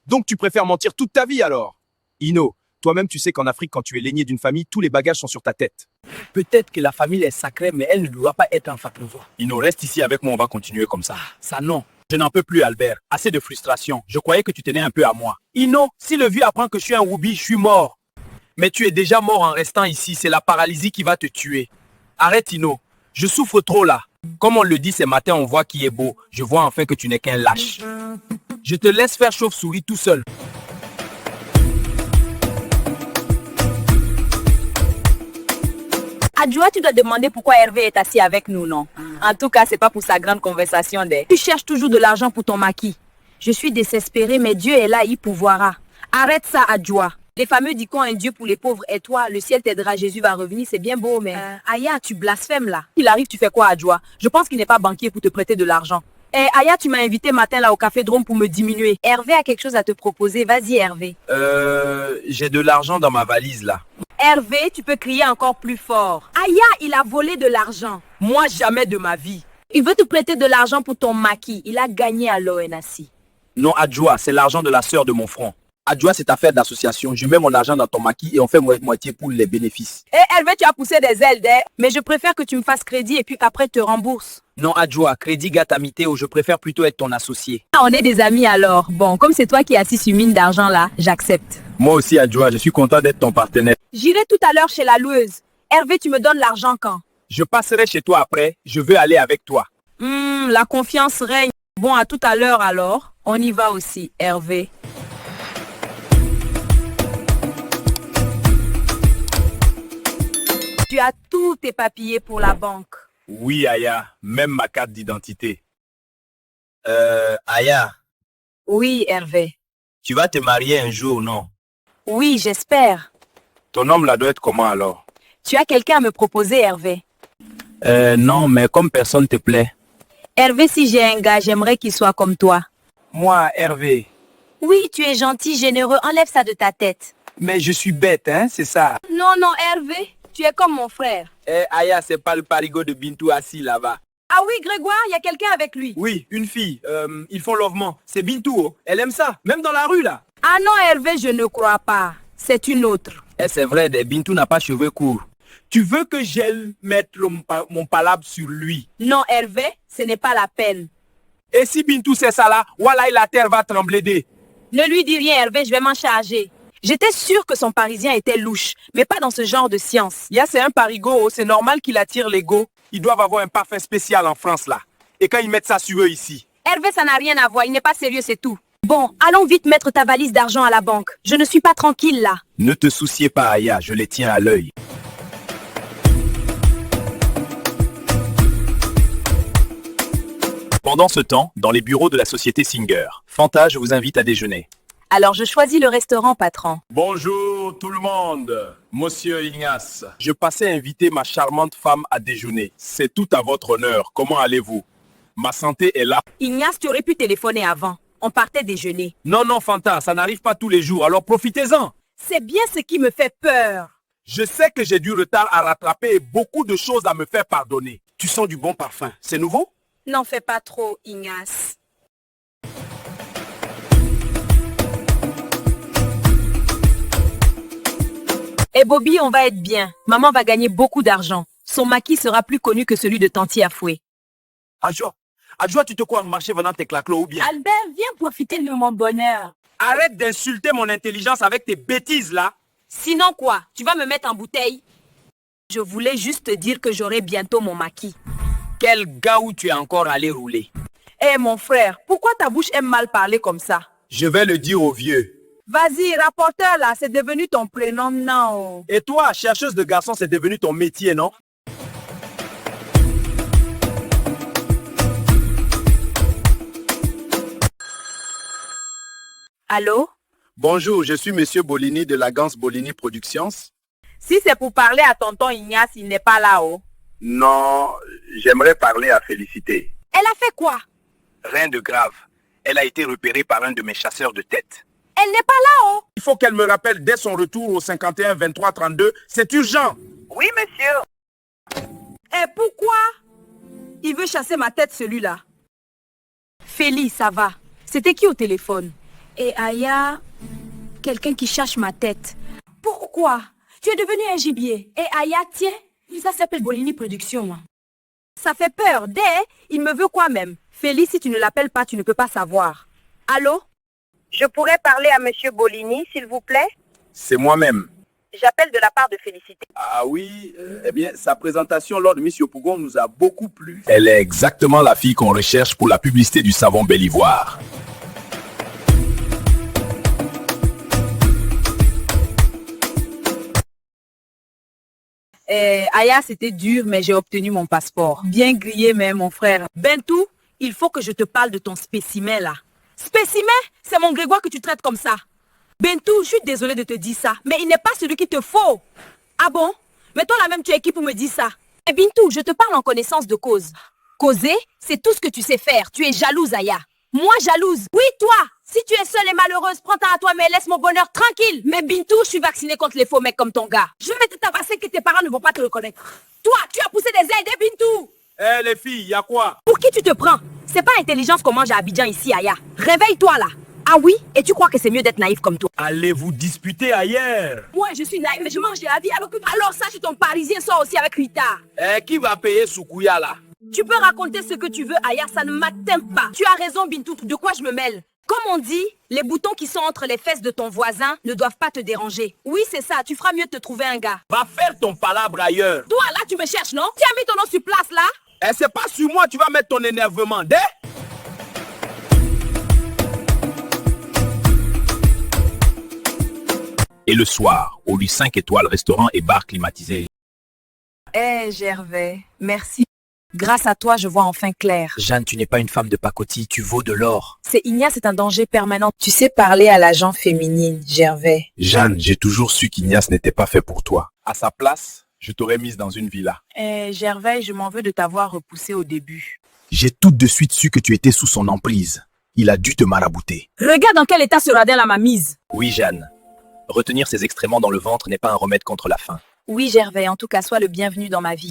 Donc tu préfères mentir toute ta vie alors? Ino, toi-même tu sais qu'en Afrique, quand tu es l'aîné d'une famille, tous les bagages sont sur ta tête. Peut-être que la famille est sacrée, mais elle ne doit pas être en fatouva. Ino, reste ici avec moi, on va continuer comme ça. Ça non. Je n'en peux plus, Albert. Assez de frustration. Je croyais que tu tenais un peu à moi. Ino, si le vieux apprend que je suis un Woubi, je suis mort. Mais tu es déjà mort en restant ici. C'est la paralysie qui va te tuer. Arrête, Ino. Je souffre trop là. Comme on le dit ce matin, on voit qui est beau. Je vois enfin que tu n'es qu'un lâche. Je te laisse faire chauve-souris tout seul. Adjoa, tu dois demander pourquoi Hervé est assis avec nous, non? En tout cas, c'est pas pour sa grande conversation des. Tu cherches toujours de l'argent pour ton maquis. Je suis désespérée, mais Dieu est là, il pourvoira. Arrête ça, Adjoa. Les fameux disent qu'un Dieu pour les pauvres et toi, le ciel t'aidera, Jésus va revenir, c'est bien beau, mais... Aya, tu blasphèmes là. Il arrive, tu fais quoi, Adjoa? Je pense qu'il n'est pas banquier pour te prêter de l'argent. Aya, tu m'as invité matin là au café Drôme pour me diminuer. Hervé a quelque chose à te proposer, vas-y Hervé. J'ai de l'argent dans ma valise là. Hervé, tu peux crier encore plus fort. Aya, il a volé de l'argent. Moi, jamais de ma vie. Il veut te prêter de l'argent pour ton maquis. Il a gagné à l'ONACI. Non, Adjoa, c'est l'argent de la sœur de mon front. Adjoa, c'est affaire d'association. Je mets mon argent dans ton maquis et on fait moitié pour les bénéfices. Eh Hervé, tu as poussé des ailes, mais je préfère que tu me fasses crédit et puis qu'après te rembourse. Non, Adjoa, crédit gâte amitié ou je préfère plutôt être ton associé. Ah, on est des amis alors. Bon, comme c'est toi qui es assis sur mine d'argent là, j'accepte. Moi aussi, Adjoa, je suis content d'être ton partenaire. J'irai tout à l'heure chez la loueuse. Hervé, tu me donnes l'argent quand? Je passerai chez toi après. Je veux aller avec toi. La confiance règne. Bon, à tout à l'heure alors. On y va aussi, Hervé. Tu as tous tes papiers pour la banque. Oui, Aya, même ma carte d'identité. Aya, Oui, Hervé. tu vas te marier un jour, non? Oui, j'espère. Ton homme là doit être comment alors? Tu as quelqu'un à me proposer, Hervé? Non, mais comme personne te plaît. Hervé, si j'ai un gars, j'aimerais qu'il soit comme toi. Moi, Hervé. Oui, tu es gentil, généreux. Enlève ça de ta tête. Mais je suis bête, hein, c'est ça. Non, non, Hervé, tu es comme mon frère. Aya, c'est pas le parigo de Bintou assis là-bas. Ah oui, Grégoire, il y a quelqu'un avec lui. Oui, une fille. Ils font lovement. C'est Bintou. Oh. Elle aime ça. Même dans la rue, là. Ah non, Hervé, je ne crois pas. C'est une autre. C'est vrai, Bintou n'a pas cheveux courts. Tu veux que j'aille mettre mon palabre sur lui? Non, Hervé, ce n'est pas la peine. Et si Bintou c'est ça là, voilà, la terre va trembler d'eux. Ne lui dis rien, Hervé, je vais m'en charger. J'étais sûre que son Parisien était louche, mais pas dans ce genre de science. C'est un parigo, c'est normal qu'il attire l'ego. Ils doivent avoir un parfum spécial en France là. Et quand ils mettent ça sur eux ici. Hervé, ça n'a rien à voir, il n'est pas sérieux, c'est tout. Bon, allons vite mettre ta valise d'argent à la banque. Je ne suis pas tranquille là. Ne te souciez pas, Aya, je les tiens à l'œil. Pendant ce temps, dans les bureaux de la société Singer, Fanta, je vous invite à déjeuner. Alors je choisis le restaurant, patron. Bonjour tout le monde, Monsieur Ignace. Je passais inviter ma charmante femme à déjeuner. C'est tout à votre honneur. Comment allez-vous? Ma santé est là. Ignace, tu aurais pu téléphoner avant. On partait déjeuner. Non, non, Fanta, ça n'arrive pas tous les jours, alors profitez-en. C'est bien ce qui me fait peur. Je sais que j'ai du retard à rattraper et beaucoup de choses à me faire pardonner. Tu sens du bon parfum. C'est nouveau? N'en fais pas trop, Ignace. Et Bobby, on va être bien. Maman va gagner beaucoup d'argent. Son maquis sera plus connu que celui de Tanti Afoué. Adjoa, tu te crois marcher venant tes claquelots ou bien? Albert, viens profiter de mon bonheur. Arrête d'insulter mon intelligence avec tes bêtises là. Sinon quoi? Tu vas me mettre en bouteille? Je voulais juste te dire que j'aurai bientôt mon maquis. Quel gars où tu es encore allé rouler? Mon frère, pourquoi ta bouche aime mal parler comme ça? Je vais le dire aux vieux. Vas-y, rapporteur là, c'est devenu ton prénom, non? Et toi, chercheuse de garçons, c'est devenu ton métier, non? Allô? Bonjour, je suis Monsieur Bolini de l'agence Bolini Productions. Si c'est pour parler à tonton Ignace, il n'est pas là-haut. Non, j'aimerais parler à Félicité. Elle a fait quoi? Rien de grave. Elle a été repérée par un de mes chasseurs de tête. Elle n'est pas là-haut. Il faut qu'elle me rappelle dès son retour au 51 23 32. C'est urgent. Oui, monsieur. Et pourquoi? Il veut chasser ma tête, celui-là. Félie, ça va. C'était qui au téléphone? Et Aya, quelqu'un qui cherche ma tête. Pourquoi? Tu es devenu un gibier. Et Aya, tiens, ça s'appelle Bolini Productions. Ça fait peur. Il me veut quoi même? Félie, si tu ne l'appelles pas, tu ne peux pas savoir. Allô? Je pourrais parler à monsieur Bolini, s'il vous plaît? C'est moi-même. J'appelle de la part de Félicité. Ah oui, eh bien, sa présentation lors de Miss Yopougon nous a beaucoup plu. Elle est exactement la fille qu'on recherche pour la publicité du savon Belle Ivoire. Aya, c'était dur, mais j'ai obtenu mon passeport. Bien grillé, mais mon frère. Bentou, il faut que je te parle de ton spécimen, là. Spécimen? C'est mon Grégoire que tu traites comme ça. Bentou, je suis désolée de te dire ça, mais il n'est pas celui qu'il te faut. Ah bon? Mais toi, là même, tu es qui pour me dire ça? Et Bintou, je te parle en connaissance de cause. Causer, c'est tout ce que tu sais faire. Tu es jalouse, Aya. Moi, jalouse. Oui, toi. Si tu es seule et malheureuse, prends-toi à toi, mais laisse mon bonheur tranquille. Mais Bintou, je suis vaccinée contre les faux mecs comme ton gars. Je vais te tabasser que tes parents ne vont pas te reconnaître. Toi, tu as poussé des ailes, Bintou. Les filles, y a quoi? Pour qui tu te prends? C'est pas intelligence qu'on mange à Abidjan ici, Aya. Réveille-toi, là. Ah oui? Et tu crois que c'est mieux d'être naïf comme toi? Allez vous disputer ailleurs. Moi, je suis naïve, mais je mange de la vie. Alors ça, ton Parisien sort aussi avec Rita. Qui va payer Sukuya là? Tu peux raconter ce que tu veux, Aya, ça ne m'atteint pas. Tu as raison, Bintou, de quoi je me mêle? Comme on dit, les boutons qui sont entre les fesses de ton voisin ne doivent pas te déranger. Oui, c'est ça, tu feras mieux de te trouver un gars. Va faire ton palabre ailleurs. Toi, là, tu me cherches, non? Tu as mis ton nom sur place, là? Eh, c'est pas sur moi, tu vas mettre ton énervement. Et le soir, au lit 5 étoiles, restaurant et bar climatisé. Gervais, merci. Grâce à toi, je vois enfin clair. Jeanne, tu n'es pas une femme de pacotille, tu vaux de l'or. C'est Ignace, c'est un danger permanent. Tu sais parler à la gent féminine, Gervais. Jeanne, j'ai toujours su qu'Ignace n'était pas fait pour toi. À sa place, je t'aurais mise dans une villa. Gervais, je m'en veux de t'avoir repoussé au début. J'ai tout de suite su que tu étais sous son emprise. Il a dû te marabouter. Regarde dans quel état ce radin là m'a mise. Oui, Jeanne. Retenir ses excréments dans le ventre n'est pas un remède contre la faim. Oui, Gervais, en tout cas, sois le bienvenu dans ma vie.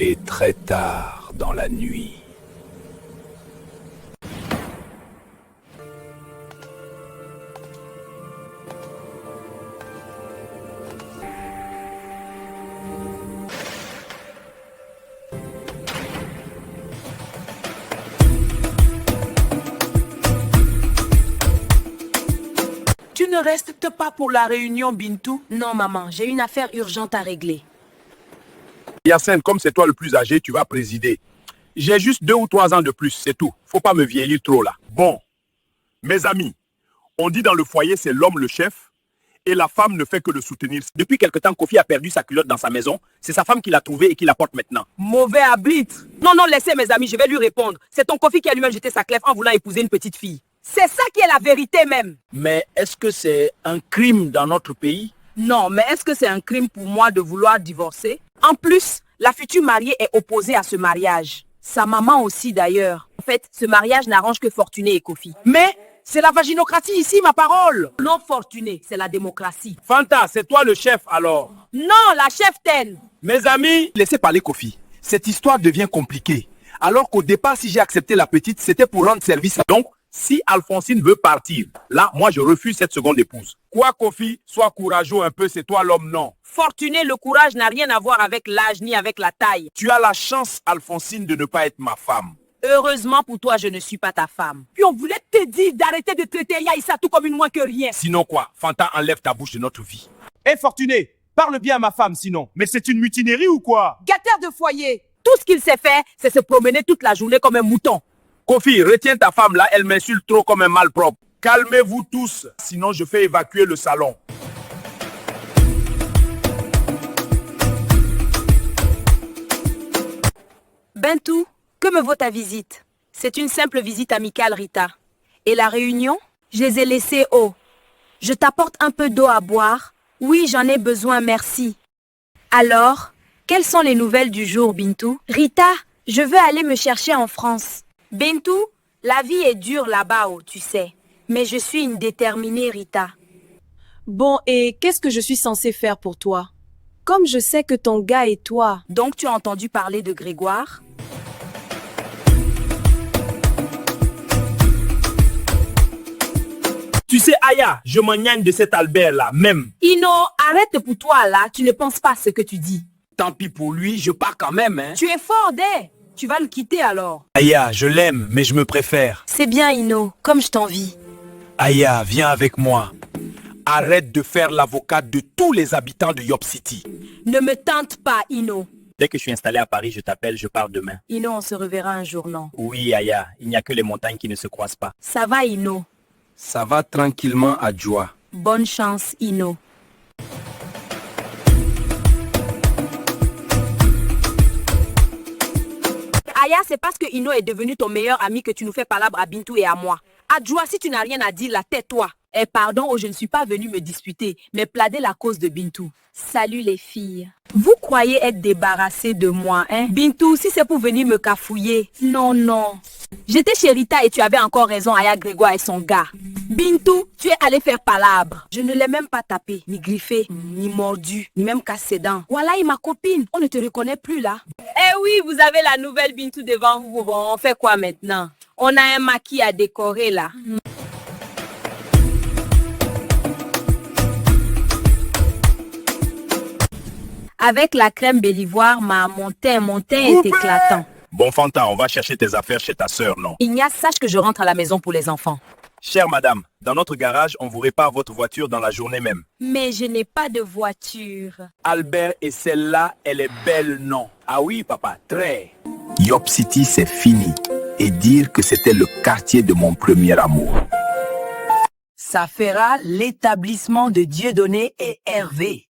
Et très tard dans la nuit. Tu ne restes pas pour la réunion, Bintou? Non, maman, j'ai une affaire urgente à régler. Yacine, comme c'est toi le plus âgé, tu vas présider. J'ai juste 2 ou 3 ans de plus, c'est tout. Faut pas me vieillir trop là. Bon, mes amis, on dit dans le foyer c'est l'homme le chef et la femme ne fait que le soutenir. Depuis quelque temps, Kofi a perdu sa culotte dans sa maison. C'est sa femme qui l'a trouvée et qui la porte maintenant. Mauvais arbitre. Non, laissez mes amis, je vais lui répondre. C'est ton Kofi qui a lui-même jeté sa clef en voulant épouser une petite fille. C'est ça qui est la vérité même. Mais est-ce que c'est un crime dans notre pays? Non, mais est-ce que c'est un crime pour moi de vouloir divorcer? En plus, la future mariée est opposée à ce mariage. Sa maman aussi d'ailleurs. En fait, ce mariage n'arrange que Fortuné et Kofi. Mais c'est la vaginocratie ici, ma parole. Non, Fortuné, c'est la démocratie. Fanta, c'est toi le chef alors? Non, la cheftaine. Mes amis, Laissez parler Kofi. Cette histoire devient compliquée. Alors qu'au départ, si j'ai accepté la petite, c'était pour rendre service à... Donc, si Alphonsine veut partir, là, moi je refuse cette seconde épouse. Quoi, Kofi? Sois courageux un peu, c'est toi l'homme, non? Fortuné, le courage n'a rien à voir avec l'âge ni avec la taille. Tu as la chance, Alphonsine, de ne pas être ma femme. Heureusement pour toi, je ne suis pas ta femme. Puis on voulait te dire d'arrêter de traiter Yaïssa tout comme une moins que rien. Sinon quoi? Fanta, enlève ta bouche de notre vie. Hé Fortuné, parle bien à ma femme sinon. Mais c'est une mutinerie ou quoi? Gâteur de foyer. Tout ce qu'il sait faire, c'est se promener toute la journée comme un mouton. Kofi, retiens ta femme là, elle m'insulte trop comme un malpropre. Calmez-vous tous, sinon je fais évacuer le salon. Bintou, que me vaut ta visite? C'est une simple visite amicale, Rita. Et la réunion? Je les ai laissés haut. Je t'apporte un peu d'eau à boire? Oui, j'en ai besoin, merci. Alors, quelles sont les nouvelles du jour, Bintou? Rita, je veux aller me chercher en France. Bintou, la vie est dure là-bas, tu sais. Mais je suis une déterminée, Rita. Bon, et qu'est-ce que je suis censée faire pour toi? Comme je sais que ton gars et toi... Donc tu as entendu parler de Grégoire? tu sais, Aya, je m'engagne de cet Albert là, même. Ino, arrête pour toi là, tu ne penses pas ce que tu dis. Tant pis pour lui, je pars quand même, hein. Tu es fort, Dé. Tu vas le quitter alors. Aya, je l'aime, mais je me préfère. C'est bien, Ino, comme je t'envie. Aya, viens avec moi. Arrête de faire l'avocate de tous les habitants de Yop City. Ne me tente pas, Ino. Dès que je suis installé à Paris, je t'appelle, je pars demain. Ino, on se reverra un jour, non? Oui, Aya, il n'y a que les montagnes qui ne se croisent pas. Ça va, Ino? Ça va tranquillement à Joie. Bonne chance, Ino. Aya, c'est parce que Ino est devenu ton meilleur ami que tu nous fais palabre à Bintou et à moi. Adjoua, si tu n'as rien à dire, là, tais-toi. Eh pardon, oh, je ne suis pas venue me disputer, mais plaider la cause de Bintou. Salut les filles. Vous croyez être débarrassé de moi, hein? Bintou, si c'est pour venir me cafouiller. Non, non. J'étais chez Rita et tu avais encore raison, Aya Grégoire et son gars. Bintou, tu es allé faire palabre. Je ne l'ai même pas tapé, ni griffé, ni mordu, ni même cassé ses dents. Voilà, et ma copine, on ne te reconnaît plus là. Eh oui, vous avez la nouvelle Bintou devant vous. Bon, on fait quoi maintenant? On a un maquis à décorer là. Avec la crème Bélivoire, mon teint est éclatant. Bon, Fanta, on va chercher tes affaires chez ta sœur, non? Ignace, sache que je rentre à la maison pour les enfants. Chère madame, dans notre garage, on vous répare votre voiture dans la journée même. Mais je n'ai pas de voiture. Albert, et celle-là, elle est belle, non? Ah oui, papa, très. Yop City, c'est fini. Et dire que c'était le quartier de mon premier amour. Ça fera l'établissement de Dieudonné et Hervé.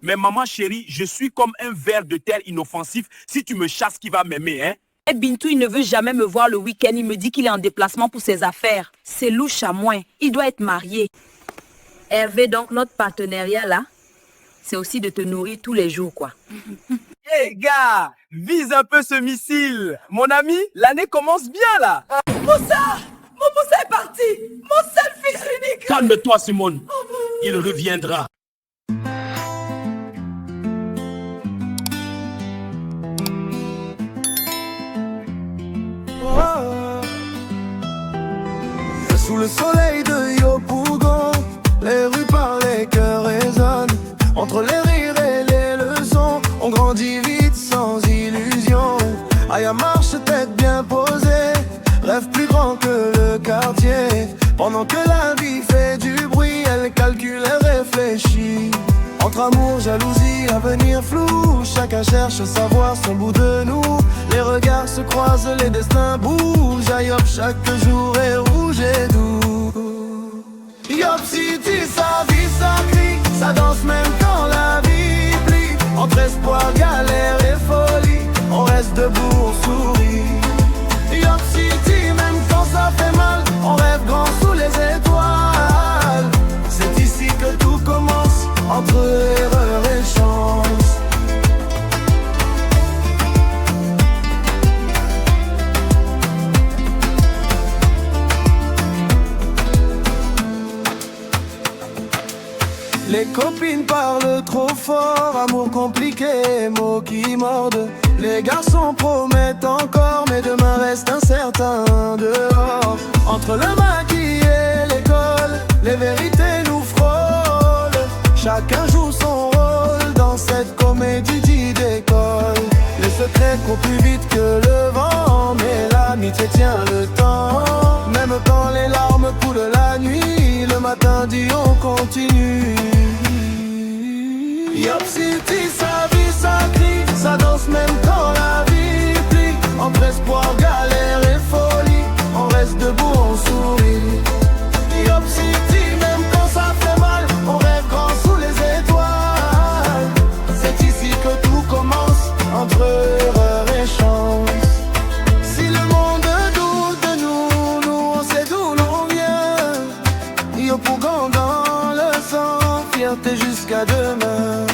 Mais maman chérie, je suis comme un ver de terre inoffensif. Si tu me chasses, qui va m'aimer, hein? Et Bintou, il ne veut jamais me voir le week-end. Il me dit qu'il est en déplacement pour ses affaires. C'est louche à moins. Il doit être marié. Hervé, donc, notre partenariat là, c'est aussi de te nourrir tous les jours, quoi. Hé gars, vise un peu ce missile. Mon ami, l'année commence bien là. Moussa! Mon Moussa est parti! Mon seul fils unique! Calme-toi, Simone. Il reviendra. Sous le soleil de Yopougon, les rues parlent, les cœurs résonnent. Entre les rires et les leçons, on grandit vite sans illusion. Aya marche tête bien posée, rêve plus grand que le quartier. Pendant que la vie fait du bruit, elle calcule et réfléchit. Entre amour, jalousie, avenir flou, chacun cherche à savoir son bout de nous. Les regards se croisent, les destins bougent. À Yop, chaque jour est rouge et doux. Yop City, sa vie, ça crie, ça danse même quand la vie plie. Entre espoir, galère et folie, on reste debout, on sourit. Yop City, même quand ça fait mal, on rêve grand sous les étoiles. C'est ici que tout commence, entre erreur et chance. Les copines parlent trop fort, amour compliqué, mots qui mordent. Les garçons promettent encore, mais demain reste incertain dehors. Entre le maquis et l'école, les vérités nous frôlent. Chacun joue son rôle dans cette comédie d'école. Les secrets courent plus vite que le vent, mais l'amitié tient le temps. Même quand les larmes coulent la nuit, le matin dit on continue. Yop City, sa vie, ça crie, ça danse même quand la vie plie. Entre espoir, galère et folie, on reste debout, on sourit. Yop City, même quand ça fait mal, on rêve grand sous les étoiles. C'est ici que tout commence, entre erreur et chance. Si le monde doute de nous, nous on sait d'où l'on vient. Yopougon dans le sang, fierté jusqu'à demain.